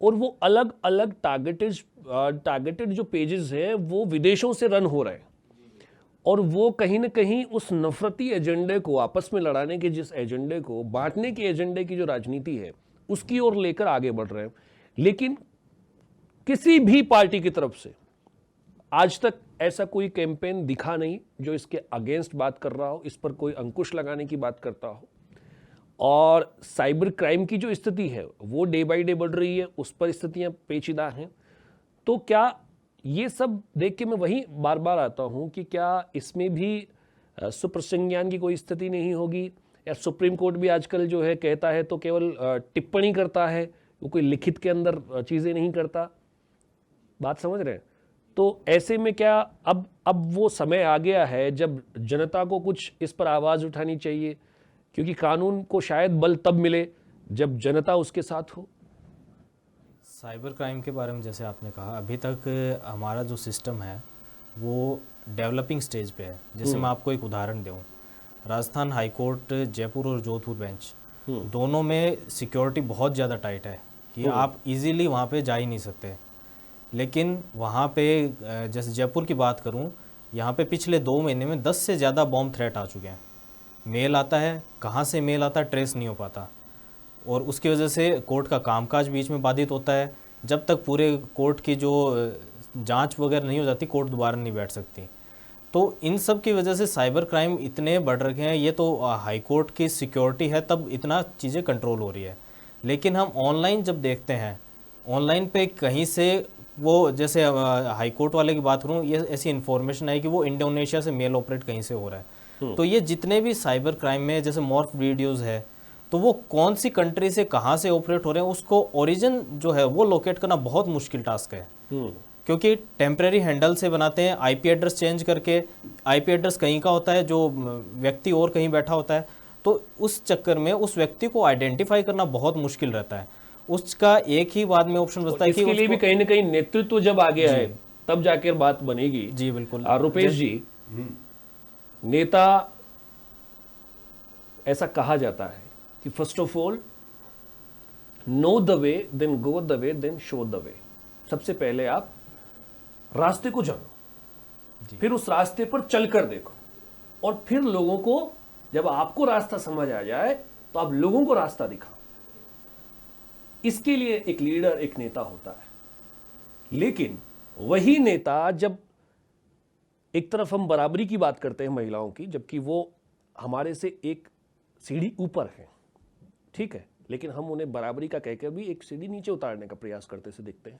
और वो अलग अलग टारगेटेड जो पेजेस हैं वो विदेशों से रन हो रहे हैं, और वो कहीं ना कहीं उस नफरती एजेंडे को, आपस में लड़ाने के जिस एजेंडे को, बांटने के एजेंडे की जो राजनीति है उसकी ओर लेकर आगे बढ़ रहे हैं। लेकिन किसी भी पार्टी की तरफ से आज तक ऐसा कोई कैंपेन दिखा नहीं जो इसके अगेंस्ट बात कर रहा हो, इस पर कोई अंकुश लगाने की बात करता हो। और साइबर क्राइम की जो स्थिति है वो डे बाय डे बढ़ रही है, उस पर स्थितियां पेचीदा हैं। तो क्या ये सब देख के मैं वहीं बार बार आता हूं कि क्या इसमें भी सुप्रसंज्ञान की कोई स्थिति नहीं होगी, या सुप्रीम कोर्ट भी आजकल जो है कहता है तो केवल टिप्पणी करता है, वो कोई लिखित के अंदर चीज़ें नहीं करता। बात समझ रहे हैं? तो ऐसे में क्या अब वो समय आ गया है जब जनता को कुछ इस पर आवाज़ उठानी चाहिए, क्योंकि कानून को शायद बल तब मिले जब जनता उसके साथ हो। साइबर क्राइम के बारे में जैसे आपने कहा, अभी तक हमारा जो सिस्टम है वो डेवलपिंग स्टेज पे है। जैसे मैं आपको एक उदाहरण दूँ, राजस्थान हाई कोर्ट जयपुर और जोधपुर बेंच दोनों में सिक्योरिटी बहुत ज़्यादा टाइट है कि आप इजीली वहाँ पे जा ही नहीं सकते। लेकिन वहाँ पे जैसे जयपुर की बात करूँ, यहाँ पे पिछले 2 महीने में 10 से ज़्यादा बॉम्ब थ्रेट आ चुके हैं। मेल आता है, कहाँ से मेल आता है ट्रेस नहीं हो पाता, और उसकी वजह से कोर्ट का कामकाज बीच में बाधित होता है। जब तक पूरे कोर्ट की जो जांच वगैरह नहीं हो जाती, कोर्ट दोबारा नहीं बैठ सकती। तो इन सब की वजह से साइबर क्राइम इतने बढ़ रखे हैं। ये तो हाई कोर्ट की सिक्योरिटी है तब इतना चीज़ें कंट्रोल हो रही है। लेकिन हम ऑनलाइन जब देखते हैं, ऑनलाइन पे कहीं से वो, जैसे हाई कोर्ट वाले की बात करूँ, ये ऐसी इन्फॉर्मेशन है कि वो इंडोनेशिया से मेल ऑपरेट कहीं से हो रहा है। तो ये जितने भी साइबर क्राइम में जैसे मॉर्फ वीडियोज़ है, तो वो कौन सी कंट्री से कहाँ से ऑपरेट हो रहे हैं, उसको ओरिजिन जो है वो लोकेट करना बहुत मुश्किल टास्क है। क्योंकि टेम्परेरी हैंडल से बनाते हैं, आईपी एड्रेस चेंज करके, आईपी एड्रेस कहीं का होता है, जो व्यक्ति और कहीं बैठा होता है, तो उस चक्कर में उस व्यक्ति को आइडेंटिफाई करना बहुत मुश्किल रहता है। उसका एक ही बाद में ऑप्शन बचता है कि इसके लिए भी कहीं ना कहीं नेतृत्व जब आ गया है तब जाकर बात बनेगी। जी बिल्कुल। रुपेश जी, नेता, ऐसा कहा जाता है कि first of all know the way, then go the way, then show the way. सबसे पहले आप रास्ते को जानो, फिर उस रास्ते पर चलकर देखो, और फिर लोगों को, जब आपको रास्ता समझ आ जाए तो आप लोगों को रास्ता दिखाओ। इसके लिए एक लीडर, एक नेता होता है। लेकिन वही नेता, जब एक तरफ हम बराबरी की बात करते हैं महिलाओं की, जबकि वो हमारे से एक सीढ़ी ऊपर है, ठीक है, लेकिन हम उन्हें बराबरी का कहकर भी एक सीढ़ी नीचे उतारने का प्रयास करते से दिखते हैं।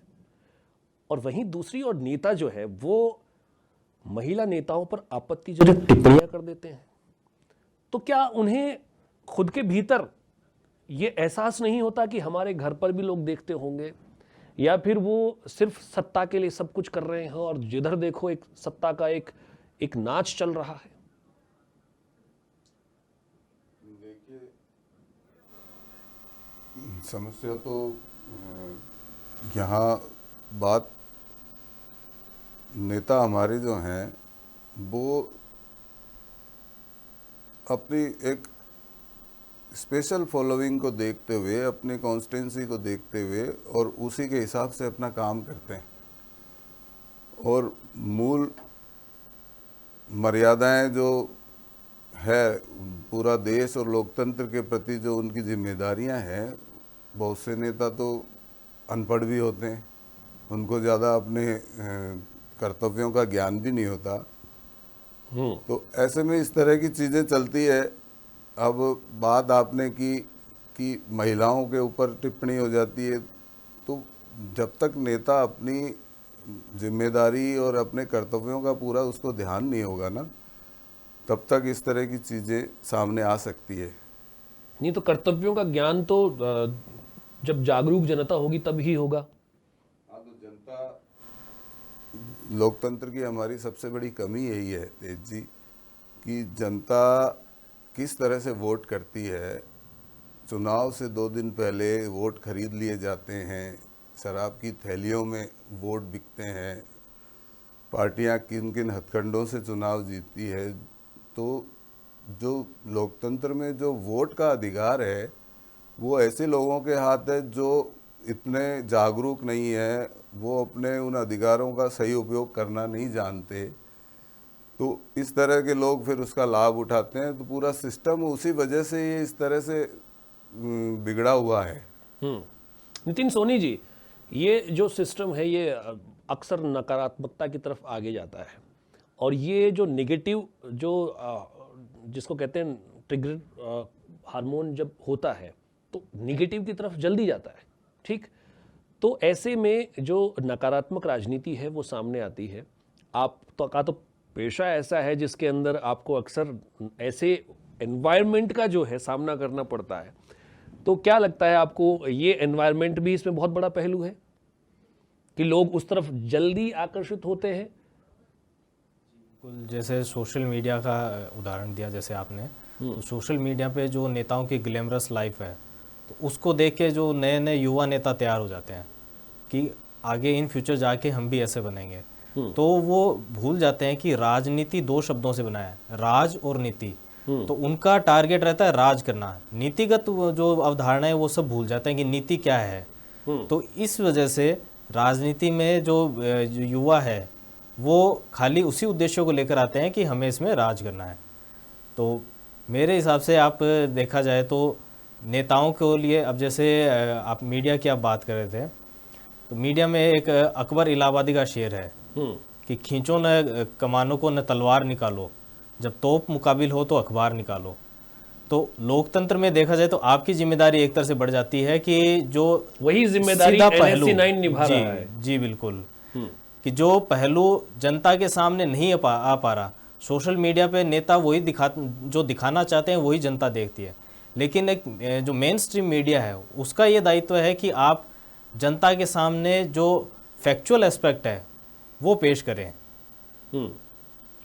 और वहीं दूसरी ओर नेता जो है वो महिला नेताओं पर आपत्तिजनक टिप्पणियां कर देते हैं। तो क्या उन्हें खुद के भीतर ये एहसास नहीं होता कि हमारे घर पर भी लोग देखते होंगे, या फिर वो सिर्फ सत्ता के लिए सब कुछ कर रहे हैं और जिधर देखो एक सत्ता का एक नाच चल रहा है? देखिए, समस्या तो यहाँ बात नेता हमारे जो हैं वो अपनी एक स्पेशल फॉलोइंग को देखते हुए, अपनी कॉन्स्टिट्यूंसी को देखते हुए और उसी के हिसाब से अपना काम करते हैं, और मूल मर्यादाएं जो है पूरा देश और लोकतंत्र के प्रति जो उनकी जिम्मेदारियां हैं, बहुत से नेता तो अनपढ़ भी होते हैं, उनको ज़्यादा अपने कर्तव्यों का ज्ञान भी नहीं होता। तो ऐसे में इस तरह की चीज़ें चलती है। अब बात आपने की कि महिलाओं के ऊपर टिप्पणी हो जाती है, तो जब तक नेता अपनी जिम्मेदारी और अपने कर्तव्यों का पूरा उसको ध्यान नहीं होगा ना, तब तक इस तरह की चीज़ें सामने आ सकती है। नहीं तो कर्तव्यों का ज्ञान तो जब जागरूक जनता होगी तब ही होगा। हाँ, तो जनता लोकतंत्र की हमारी सबसे बड़ी कमी यही है तेज जी, कि जनता किस तरह से वोट करती है। चुनाव से 2 दिन पहले वोट खरीद लिए जाते हैं, शराब की थैलियों में वोट बिकते हैं, पार्टियां किन किन हथकंडों से चुनाव जीतती है। तो जो लोकतंत्र में जो वोट का अधिकार है वो ऐसे लोगों के हाथ है जो इतने जागरूक नहीं है, वो अपने उन अधिकारों का सही उपयोग करना नहीं जानते। तो इस तरह के लोग फिर उसका लाभ उठाते हैं। तो पूरा सिस्टम उसी वजह से ये इस तरह से बिगड़ा हुआ है। नितिन सोनी जी, ये जो सिस्टम है ये अक्सर नकारात्मकता की तरफ आगे जाता है, और ये जो नेगेटिव जो जिसको कहते हैं ट्रिगर हार्मोन जब होता है तो नेगेटिव की तरफ जल्दी जाता है, ठीक। तो ऐसे में जो नकारात्मक राजनीति है वो सामने आती है। आप तो का तो पेशा ऐसा है जिसके अंदर आपको अक्सर ऐसे एनवायरनमेंट का जो है सामना करना पड़ता है। तो क्या लगता है आपको, ये एनवायरनमेंट भी इसमें बहुत बड़ा पहलू है कि लोग उस तरफ जल्दी आकर्षित होते हैं? जैसे सोशल मीडिया का उदाहरण दिया जैसे आपने, तो सोशल मीडिया पे जो नेताओं की ग्लैमरस लाइफ है, तो उसको देख के जो नए नए युवा नेता तैयार हो जाते हैं कि आगे इन फ्यूचर जाके हम भी ऐसे बनेंगे। तो वो भूल जाते हैं कि राजनीति 2 शब्दों से बना है, राज और नीति। तो उनका टारगेट रहता है राज करना, नीतिगत जो अवधारणा है वो सब भूल जाते हैं कि नीति क्या है। तो इस वजह से राजनीति में जो युवा है वो खाली उसी उद्देश्यों को लेकर आते हैं कि हमें इसमें राज करना है। तो मेरे हिसाब से आप देखा जाए तो नेताओं के लिए, अब जैसे आप मीडिया की आप बात कर रहे थे, तो मीडिया में एक अकबर इलाहाबादी का शेर है कि खींचो न कमानों को न तलवार निकालो, जब तोप मुकाबिल हो तो अखबार निकालो। तो लोकतंत्र में देखा जाए तो आपकी जिम्मेदारी एक तरह से बढ़ जाती है कि जो वही जिम्मेदारी सीधा पहलू NSC 9 निभा रहा है। जी बिल्कुल, कि जो पहलू जनता के सामने नहीं आ पा रहा, सोशल मीडिया पे नेता वही जो दिखाना चाहते हैं वही जनता देखती है। लेकिन एक जो मेन स्ट्रीम मीडिया है उसका ये दायित्व है कि आप जनता के सामने जो फैक्चुअल एस्पेक्ट है वो पेश करें।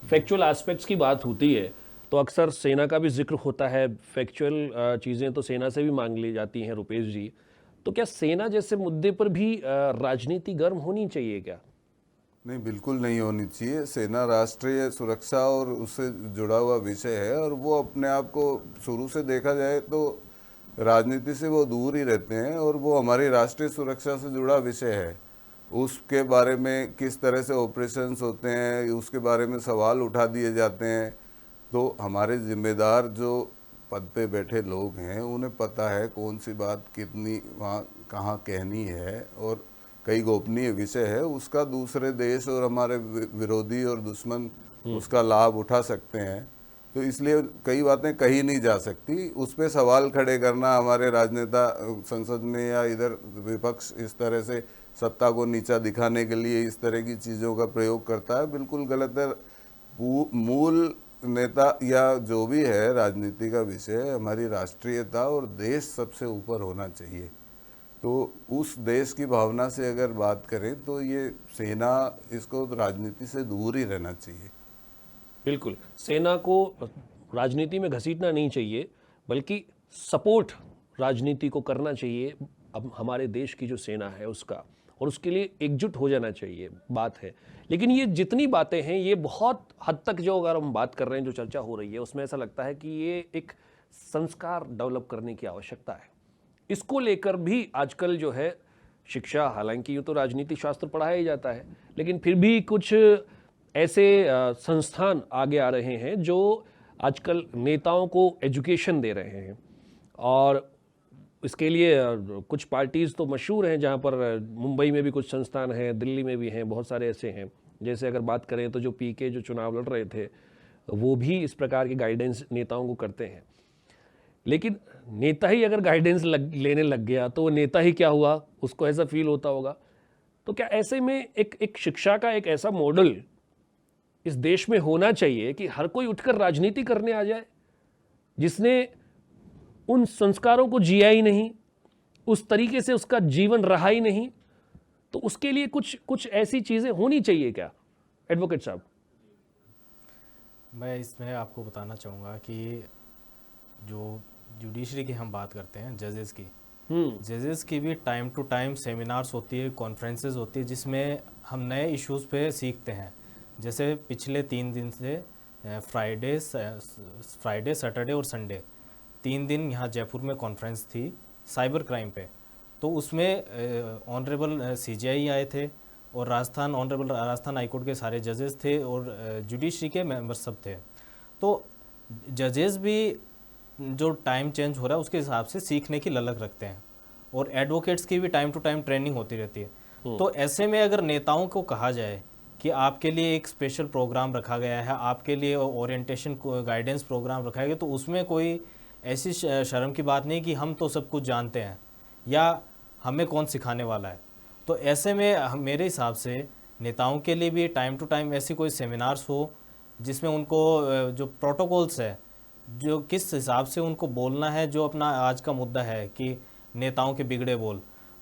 फैक्चुअल एस्पेक्ट्स की बात होती है तो अक्सर सेना का भी जिक्र होता है। फैक्चुअल चीज़ें तो सेना से भी मांग ली जाती हैं रुपेश जी। तो क्या सेना जैसे मुद्दे पर भी राजनीति गर्म होनी चाहिए क्या? नहीं, बिल्कुल नहीं होनी चाहिए। सेना राष्ट्रीय सुरक्षा और उससे जुड़ा हुआ विषय है, और वो अपने आप को शुरू से देखा जाए तो राजनीति से वो दूर ही रहते हैं, और वो हमारी राष्ट्रीय सुरक्षा से जुड़ा विषय है। उसके बारे में किस तरह से ऑपरेशंस होते हैं उसके बारे में सवाल उठा दिए जाते हैं। तो हमारे जिम्मेदार जो पद पे बैठे लोग हैं उन्हें पता है कौन सी बात कितनी वहाँ कहाँ कहनी है, और कई गोपनीय विषय है उसका दूसरे देश और हमारे विरोधी और दुश्मन उसका लाभ उठा सकते हैं। तो इसलिए कई बातें कही नहीं जा सकती। उस पर सवाल खड़े करना, हमारे राजनेता संसद में या इधर विपक्ष इस तरह से सत्ता को नीचा दिखाने के लिए इस तरह की चीज़ों का प्रयोग करता है, बिल्कुल गलत है। मूल नेता या जो भी है राजनीति का विषय हमारी राष्ट्रीयता और देश सबसे ऊपर होना चाहिए। तो उस देश की भावना से अगर बात करें तो ये सेना, इसको राजनीति से दूर ही रहना चाहिए। बिल्कुल, सेना को राजनीति में घसीटना नहीं चाहिए, बल्कि सपोर्ट राजनीति को करना चाहिए अब हमारे देश की जो सेना है उसका, और उसके लिए एकजुट हो जाना चाहिए, बात है। लेकिन ये जितनी बातें हैं ये बहुत हद तक जो अगर हम बात कर रहे हैं, जो चर्चा हो रही है उसमें ऐसा लगता है कि ये एक संस्कार डेवलप करने की आवश्यकता है। इसको लेकर भी आजकल जो है शिक्षा, हालांकि यूँ तो राजनीति शास्त्र पढ़ाया ही जाता है, लेकिन फिर भी कुछ ऐसे संस्थान आगे आ रहे हैं जो आजकल नेताओं को एजुकेशन दे रहे हैं। और इसके लिए कुछ पार्टीज़ तो मशहूर हैं, जहाँ पर मुंबई में भी कुछ संस्थान हैं, दिल्ली में भी हैं, बहुत सारे ऐसे हैं। जैसे अगर बात करें तो जो पीके जो चुनाव लड़ रहे थे वो भी इस प्रकार की गाइडेंस नेताओं को करते हैं। लेकिन नेता ही अगर गाइडेंस लेने लग गया तो वो नेता ही क्या हुआ, उसको ऐसा फील होता होगा। तो क्या ऐसे में एक शिक्षा का एक ऐसा मॉडल इस देश में होना चाहिए कि हर कोई उठकर राजनीति करने आ जाए, जिसने उन संस्कारों को जिया ही नहीं, उस तरीके से उसका जीवन रहा ही नहीं? तो उसके लिए कुछ ऐसी चीज़ें होनी चाहिए क्या? एडवोकेट साहब। मैं इसमें आपको बताना चाहूँगा कि जो जुडिशरी की हम बात करते हैं, जजेस की, जजेस की भी टाइम टू टाइम सेमिनार्स होती है, कॉन्फ्रेंसेस होती है, जिसमें हम नए इश्यूज़ पे सीखते हैं। जैसे पिछले 3 दिन से फ्राइडे, सैटरडे और संडे 3 दिन यहाँ जयपुर में कॉन्फ्रेंस थी साइबर क्राइम पे। तो उसमें ऑनरेबल सीजीआई आए थे और ऑनरेबल राजस्थान हाईकोर्ट के सारे जजेस थे और जुडिशरी के मेंबर्स सब थे। तो जजेस भी जो टाइम चेंज हो रहा है उसके हिसाब से सीखने की ललक रखते हैं और एडवोकेट्स की भी टाइम टू टाइम ट्रेनिंग होती रहती है। तो ऐसे में अगर नेताओं को कहा जाए कि आपके लिए एक स्पेशल प्रोग्राम रखा गया है, आपके लिए ओरिएंटेशन गाइडेंस प्रोग्राम रखा गया, तो उसमें कोई ऐसी शर्म की बात नहीं कि हम तो सब कुछ जानते हैं या हमें कौन सिखाने वाला है। तो ऐसे में मेरे हिसाब से नेताओं के लिए भी टाइम टू टाइम ऐसी कोई सेमिनार्स हो जिसमें उनको जो प्रोटोकॉल्स है, जो किस हिसाब से उनको बोलना है, जो अपना आज का मुद्दा है कि नेताओं के बिगड़े बोल,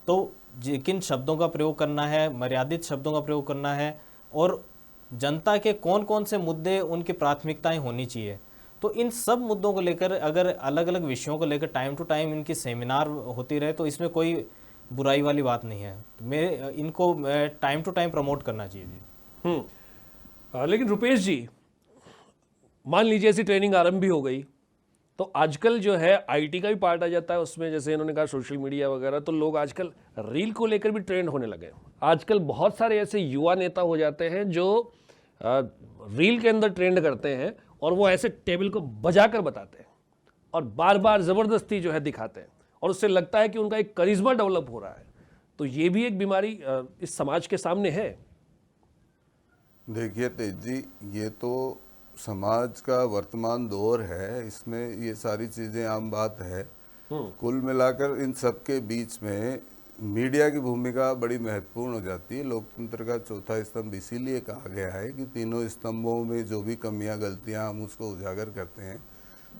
तो किन शब्दों का प्रयोग करना है, मर्यादित शब्दों का प्रयोग करना है और जनता के कौन कौन से मुद्दे उनकी प्राथमिकताएं होनी चाहिए। तो इन सब मुद्दों को लेकर अगर अलग अलग विषयों को लेकर टाइम टू टाइम इनकी सेमिनार होती रहे तो इसमें कोई बुराई वाली बात नहीं है। मैं इनको टाइम टू टाइम प्रमोट करना चाहिए जी। लेकिन रुपेश जी, मान लीजिए ऐसी ट्रेनिंग आरंभ भी हो गई तो आजकल जो है आईटी का भी पार्ट आ जाता है उसमें, जैसे इन्होंने कहा सोशल मीडिया वगैरह, तो लोग आजकल रील को लेकर भी ट्रेंड होने लगे। आजकल बहुत सारे ऐसे युवा नेता हो जाते हैं जो रील के अंदर ट्रेंड करते हैं और वो ऐसे टेबल को बजा कर बताते हैं और बार बार ज़बरदस्ती जो है दिखाते हैं और उससे लगता है कि उनका एक करिश्मा डेवलप हो रहा है। तो ये भी एक बीमारी इस समाज के सामने है। देखिए तेज जी, ये तो समाज का वर्तमान दौर है, इसमें ये सारी चीज़ें आम बात है। कुल मिलाकर इन सब के बीच में मीडिया की भूमिका बड़ी महत्वपूर्ण हो जाती है। लोकतंत्र का चौथा स्तंभ इसीलिए कहा गया है कि तीनों स्तंभों में जो भी कमियां गलतियां हम उसको उजागर करते हैं।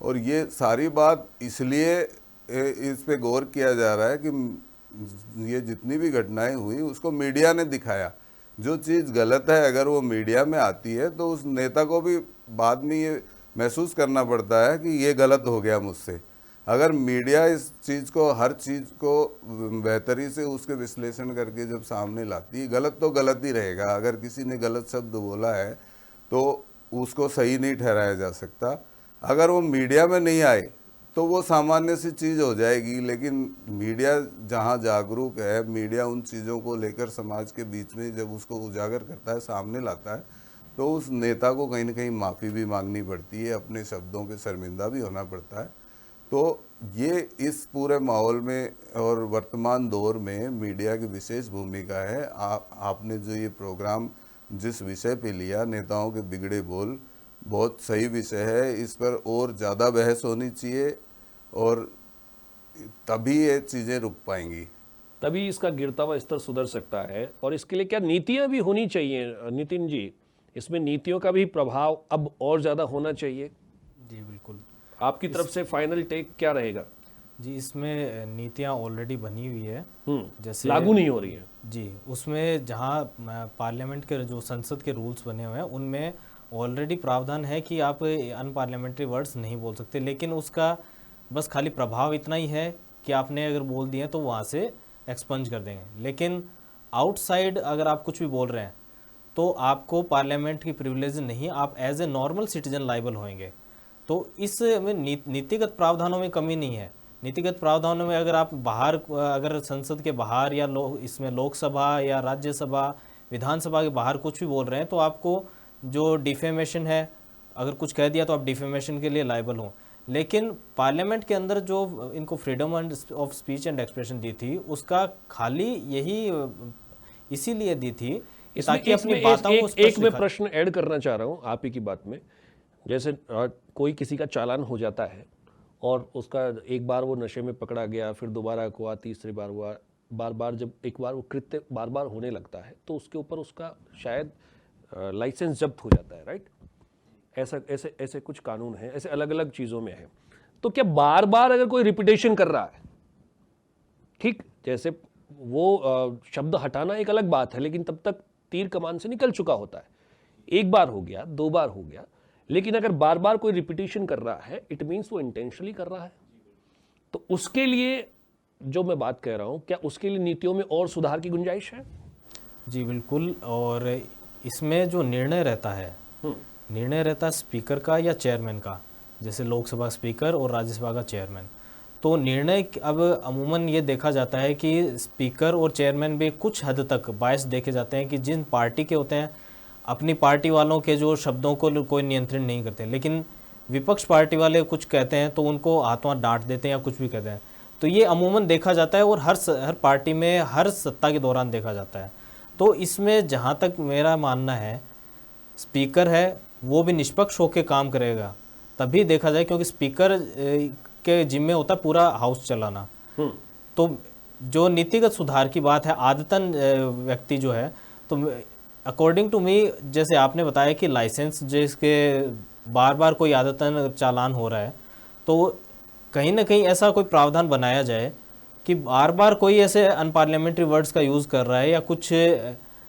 और ये सारी बात इसलिए इस पे गौर किया जा रहा है कि ये जितनी भी घटनाएं हुई उसको मीडिया ने दिखाया। जो चीज़ गलत है अगर वो मीडिया में आती है तो उस नेता को भी बाद में ये महसूस करना पड़ता है कि ये गलत हो गया मुझसे। अगर मीडिया इस चीज़ को, हर चीज़ को बेहतरी से उसके विश्लेषण करके जब सामने लाती है, गलत तो गलत ही रहेगा। अगर किसी ने गलत शब्द बोला है तो उसको सही नहीं ठहराया जा सकता। अगर वो मीडिया में नहीं आए तो वो सामान्य सी चीज़ हो जाएगी। लेकिन मीडिया जहाँ जागरूक है, मीडिया उन चीज़ों को लेकर समाज के बीच में जब उसको उजागर करता है, सामने लाता है, तो उस नेता को कहीं ना कहीं माफ़ी भी मांगनी पड़ती है, अपने शब्दों पे शर्मिंदा भी होना पड़ता है। तो ये इस पूरे माहौल में और वर्तमान दौर में मीडिया की विशेष भूमिका है। आपने जो ये प्रोग्राम जिस विषय पे लिया, नेताओं के बिगड़े बोल, बहुत सही विषय है। इस पर और ज़्यादा बहस होनी चाहिए और तभी ये चीज़ें रुक पाएंगी, तभी इसका गिरता हुआ स्तर सुधर सकता है। और इसके लिए क्या नीतियां भी होनी चाहिए नितिन जी? इसमें नीतियों का भी प्रभाव अब और ज़्यादा होना चाहिए। जी बिल्कुल। आपकी तरफ से फाइनल टेक क्या रहेगा? जी, इसमें नीतियाँ ऑलरेडी बनी हुई है, जैसे लागू नहीं हो रही है जी। उसमें जहाँ पार्लियामेंट के जो संसद के रूल्स बने हुए हैं उनमें ऑलरेडी प्रावधान है कि आप अनपार्लियामेंट्री वर्ड्स नहीं बोल सकते, लेकिन उसका बस खाली प्रभाव इतना ही है कि आपने अगर बोल दिए तो वहाँ से एक्सपंज कर देंगे। लेकिन आउटसाइड अगर आप कुछ भी बोल रहे हैं तो आपको पार्लियामेंट की प्रिविलेज नहीं, आप as a normal citizen liable होंगे। तो इसमें नीतिगत प्रावधानों में कमी नहीं है। नीतिगत प्रावधानों में अगर आप बाहर, अगर संसद के बाहर या इसमें लोकसभा या राज्यसभा, विधानसभा के बाहर कुछ भी बोल रहे हैं तो आपको जो डिफेमेशन है, अगर कुछ कह दिया तो आप डिफेमेशन के लिए लाइबल हो। लेकिन पार्लियामेंट के अंदर जो इनको freedom of speech and expression दी थी, उसका खाली यही इसीलिए दी थी ताकि अपनी बातों को एक मैं प्रश्न ऐड करना चाह रहा हूँ आप ही की बात में। जैसे कोई किसी का चालान हो जाता है और उसका एक बार वो नशे में पकड़ा गया, फिर दोबारा हुआ, तीसरी बार हुआ, बार बार जब एक बार वो कृत्य बार बार होने लगता है तो उसके ऊपर उसका शायद लाइसेंस जब्त हो जाता है, राइट? ऐसे कुछ कानून हैं, ऐसे अलग अलग चीज़ों में है। तो क्या बार बार अगर कोई रिपीटेशन कर रहा है, ठीक, जैसे वो शब्द हटाना एक अलग बात है, लेकिन तब तक तीर कमान से निकल चुका होता है। एक बार हो गया, 2 बार हो गया, लेकिन अगर बार बार कोई रिपीटिशन कर रहा है, इट मीन्स वो इंटेंशनली कर रहा है। तो उसके लिए जो मैं बात कह रहा हूं, क्या उसके लिए नीतियों में और सुधार की गुंजाइश है? जी बिल्कुल। और इसमें जो निर्णय रहता है स्पीकर का या चेयरमैन का, जैसे लोकसभा स्पीकर और राज्यसभा का चेयरमैन। तो निर्णय अब अमूमन ये देखा जाता है कि स्पीकर और चेयरमैन भी कुछ हद तक बायस देखे जाते हैं कि जिन पार्टी के होते हैं, अपनी पार्टी वालों के जो शब्दों को कोई नियंत्रण नहीं करते, लेकिन विपक्ष पार्टी वाले कुछ कहते हैं तो उनको हाथों डांट देते हैं या कुछ भी कहते हैं। तो ये अमूमन देखा जाता है और हर पार्टी में हर सत्ता के दौरान देखा जाता है। तो इसमें जहाँ तक मेरा मानना है, स्पीकर है वो भी निष्पक्ष होकर काम करेगा तभी देखा जाए, क्योंकि स्पीकर के जिम्मे होता है पूरा हाउस चलाना। तो जो नीतिगत सुधार की बात है, आदतन व्यक्ति जो है, तो अकॉर्डिंग टू मी, जैसे आपने बताया कि लाइसेंस जिसके बार बार कोई आदतन चालान हो रहा है, तो कहीं ना कहीं ऐसा कोई प्रावधान बनाया जाए कि बार बार कोई ऐसे अनपार्लियामेंट्री वर्ड्स का यूज़ कर रहा है या कुछ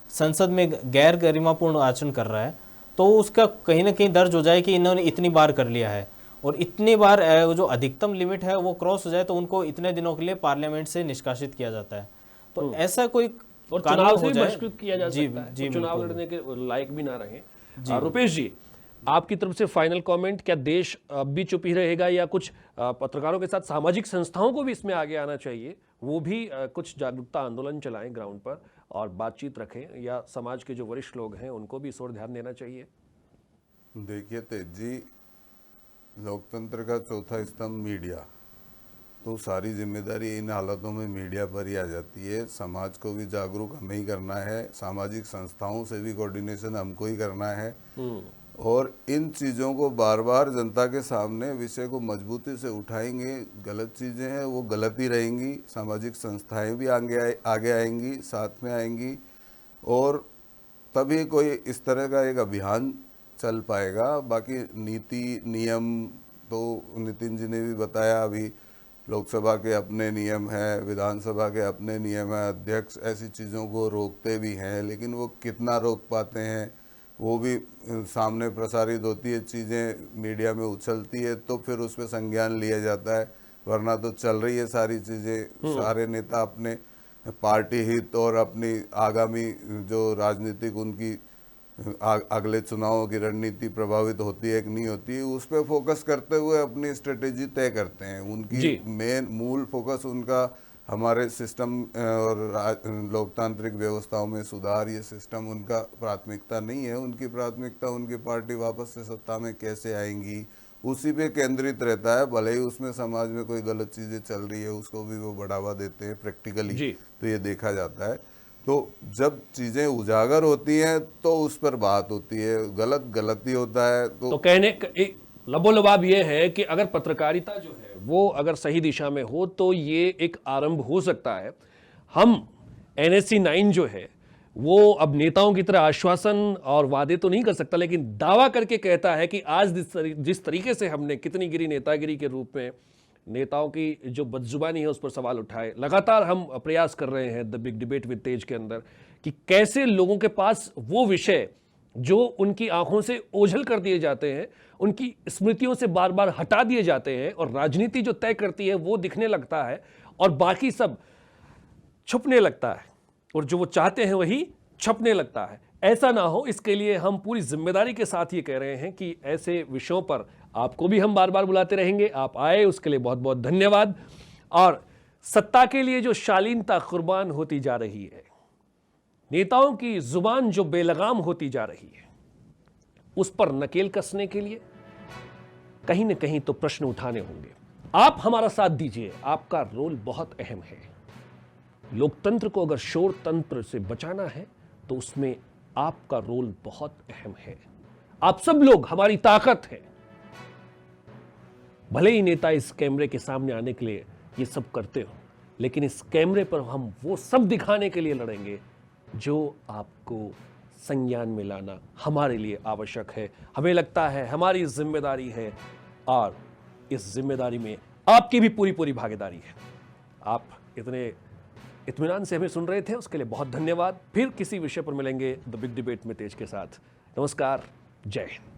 संसद में गैर गरिमापूर्ण आचरण कर रहा है, तो उसका कहीं ना कहीं दर्ज हो जाए कि इन्होंने इतनी बार कर लिया है, और इतनी बार जो अधिकतम लिमिट है वो क्रॉस हो जाए तो उनको इतने दिनों के लिए पार्लियामेंट से निष्कासित किया जाता है। तो ऐसा कोई और कानून चुनाव हो से जाए। बहिष्कृत किया जा जी, सकता है, जी, तो चुनाव बिल्कुल। लड़ने के लायक भी ना रहे। रुपेश जी, आपकी तरफ से फाइनल कमेंट, क्या देश अब भी चुप ही रहेगा या कुछ पत्रकारों के साथ सामाजिक संस्थाओं को भी इसमें आगे आना चाहिए, वो भी कुछ जागरूकता आंदोलन चलाएं ग्राउंड पर और बातचीत रखें, या समाज के जो वरिष्ठ लोग हैं उनको भी इस ओर ध्यान देना चाहिए? देखिए तेज जी, लोकतंत्र का चौथा स्तंभ मीडिया, तो सारी जिम्मेदारी इन हालातों में मीडिया पर ही आ जाती है। समाज को भी जागरूक हमें ही करना है, सामाजिक संस्थाओं से भी कोऑर्डिनेशन हमको ही करना है, और इन चीज़ों को बार बार जनता के सामने विषय को मजबूती से उठाएंगे। गलत चीज़ें हैं वो गलत ही रहेंगी, सामाजिक संस्थाएं भी आगे आएंगी, साथ में आएंगी, और तभी कोई इस तरह का एक अभियान चल पाएगा। बाकी नीति नियम तो नितिन जी ने भी बताया, अभी लोकसभा के अपने नियम हैं, विधानसभा के अपने नियम हैं, अध्यक्ष ऐसी चीज़ों को रोकते भी हैं, लेकिन वो कितना रोक पाते हैं वो भी सामने प्रसारित होती है, चीज़ें मीडिया में उछलती है तो फिर उस पर संज्ञान लिया जाता है, वरना तो चल रही है सारी चीज़ें। सारे नेता अपने पार्टी हित और अपनी आगामी जो राजनीतिक उनकी अगले चुनावों की रणनीति प्रभावित होती है कि नहीं होती है, उस पर फोकस करते हुए अपनी स्ट्रेटेजी तय करते हैं। उनकी मेन मूल फोकस उनका हमारे सिस्टम और लोकतांत्रिक व्यवस्थाओं में सुधार, ये सिस्टम उनका प्राथमिकता नहीं है। उनकी प्राथमिकता उनकी पार्टी वापस से सत्ता में कैसे आएंगी उसी पे केंद्रित रहता है। भले ही उसमें समाज में कोई गलत चीज़ें चल रही है उसको भी वो बढ़ावा देते हैं प्रैक्टिकली, तो ये देखा जाता है। तो जब चीज़ें उजागर होती हैं तो उस पर बात होती है, गलत ही होता है। तो कहने लबोलबाब ये है कि अगर पत्रकारिता जो है वो अगर सही दिशा में हो तो ये एक आरंभ हो सकता है। हम NSC 9 जो है वो अब नेताओं की तरह आश्वासन और वादे तो नहीं कर सकता, लेकिन दावा करके कहता है कि आज जिस तरीके से हमने कितनी गिरी नेतागिरी के रूप में नेताओं की जो बदजुबानी है उस पर सवाल उठाए, लगातार हम प्रयास कर रहे हैं द बिग डिबेट विद तेज के अंदर कि कैसे लोगों के पास वो विषय जो उनकी आंखों से ओझल कर दिए जाते हैं, उनकी स्मृतियों से बार बार हटा दिए जाते हैं, और राजनीति जो तय करती है वो दिखने लगता है और बाकी सब छुपने लगता है, और जो वो चाहते हैं वही छपने लगता है। ऐसा ना हो, इसके लिए हम पूरी जिम्मेदारी के साथ ये कह रहे हैं कि ऐसे विषयों पर आपको भी हम बार बार बुलाते रहेंगे। आप आए उसके लिए बहुत बहुत धन्यवाद। और सत्ता के लिए जो शालीनता कुर्बान होती जा रही है, नेताओं की जुबान जो बेलगाम होती जा रही है, उस पर नकेल कसने के लिए कहीं न कहीं तो प्रश्न उठाने होंगे। आप हमारा साथ दीजिए, आपका रोल बहुत अहम है। लोकतंत्र को अगर शोर तंत्र से बचाना है तो उसमें आपका रोल बहुत अहम है। आप सब लोग हमारी ताकत है। भले ही नेता इस कैमरे के सामने आने के लिए ये सब करते हो, लेकिन इस कैमरे पर हम वो सब दिखाने के लिए लड़ेंगे जो आपको संज्ञान में लाना हमारे लिए आवश्यक है। हमें लगता है हमारी जिम्मेदारी है, और इस जिम्मेदारी में आपकी भी पूरी भागीदारी है। आप इतने इत्मीनान से हमें सुन रहे थे, उसके लिए बहुत धन्यवाद। फिर किसी विषय पर मिलेंगे द बिग डिबेट में तेज के साथ। नमस्कार, जय हिंद।